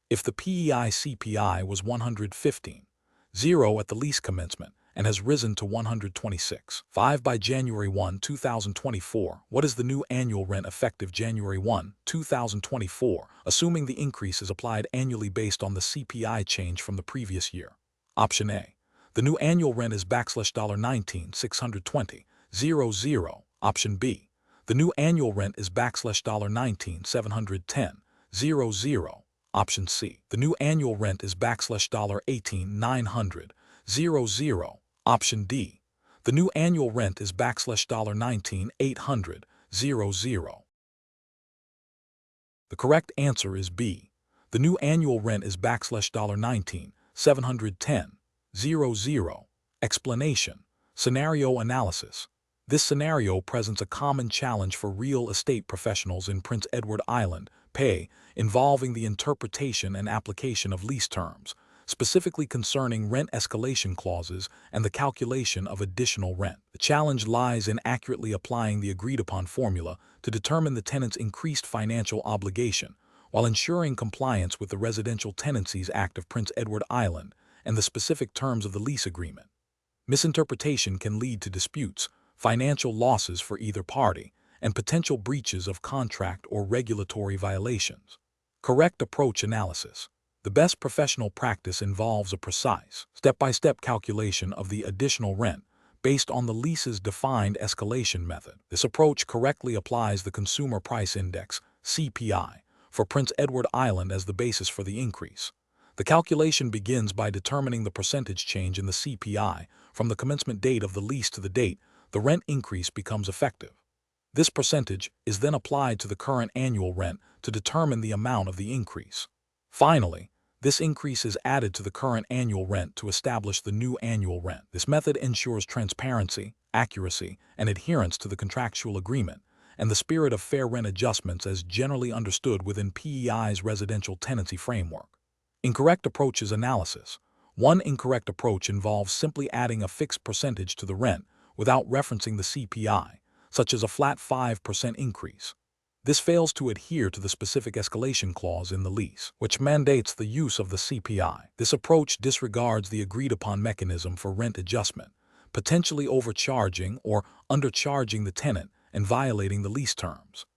S1: If the PEI CPI was $115,000 at the lease commencement and has risen to $126,500 by January 1, 2024, what is the new annual rent effective January 1, 2024, assuming the increase is applied annually based on the CPI change from the previous year? Option A. The new annual rent is $19,620,000. Option B. The new annual rent is $19,710,000. Option C. The new annual rent is $18,900,000. Option D. The new annual rent is $19,800,000. The correct answer is B. The new annual rent is $19,710,000. Explanation. Scenario analysis. This scenario presents a common challenge for real estate professionals in Prince Edward Island, PA, involving the interpretation and application of lease terms, specifically concerning rent escalation clauses and the calculation of additional rent. The challenge lies in accurately applying the agreed-upon formula to determine the tenant's increased financial obligation, while ensuring compliance with the Residential Tenancies Act of Prince Edward Island and the specific terms of the lease agreement. Misinterpretation can lead to disputes, financial losses for either party, and potential breaches of contract or regulatory violations. Correct approach analysis. The best professional practice involves a precise, step-by-step calculation of the additional rent based on the lease's defined escalation method. This approach correctly applies the Consumer Price Index, CPI, for Prince Edward Island as the basis for the increase. The calculation begins by determining the percentage change in the CPI from the commencement date of the lease to the date the rent increase becomes effective. This percentage is then applied to the current annual rent to determine the amount of the increase. Finally, this increase is added to the current annual rent to establish the new annual rent. This method ensures transparency, accuracy, and adherence to the contractual agreement, and the spirit of fair rent adjustments as generally understood within PEI's residential tenancy framework. Incorrect approaches analysis. One incorrect approach involves simply adding a fixed percentage to the rent without referencing the CPI, such as a flat 5% increase. This fails to adhere to the specific escalation clause in the lease, which mandates the use of the CPI. This approach disregards the agreed-upon mechanism for rent adjustment, potentially overcharging or undercharging the tenant and violating the lease terms.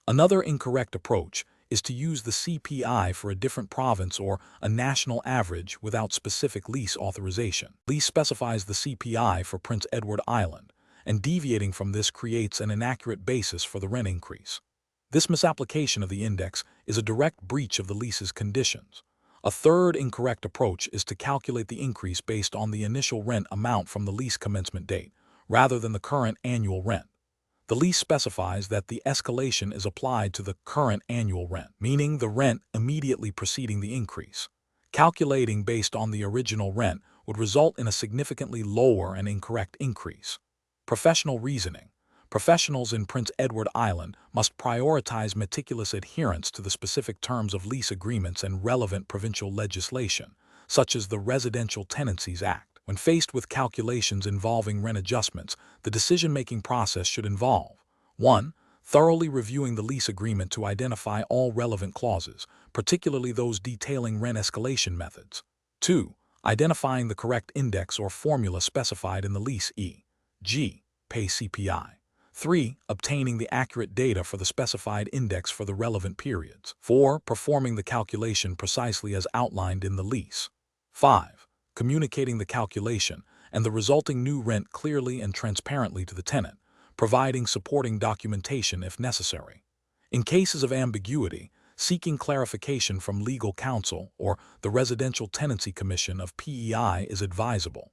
S1: Another incorrect approach is to use the CPI for a different province or a national average without specific lease authorization. Lease specifies the CPI for Prince Edward Island, and deviating from this creates an inaccurate basis for the rent increase. This misapplication of the index is a direct breach of the lease's conditions. A third incorrect approach is to calculate the increase based on the initial rent amount from the lease commencement date, rather than the current annual rent. The lease specifies that the escalation is applied to the current annual rent, meaning the rent immediately preceding the increase. Calculating based on the original rent would result in a significantly lower and incorrect increase. Professional reasoning. Professionals in Prince Edward Island must prioritize meticulous adherence to the specific terms of lease agreements and relevant provincial legislation, such as the Residential Tenancies Act. When faced with calculations involving rent adjustments, the decision-making process should involve 1. Thoroughly reviewing the lease agreement to identify all relevant clauses, particularly those detailing rent escalation methods. 2. Identifying the correct index or formula specified in the lease, e.g., pay CPI. 3. Obtaining the accurate data for the specified index for the relevant periods. 4. Performing the calculation precisely as outlined in the lease. 5. Communicating the calculation and the resulting new rent clearly and transparently to the tenant, providing supporting documentation if necessary. In cases of ambiguity, seeking clarification from legal counsel or the Residential Tenancy Commission of PEI is advisable.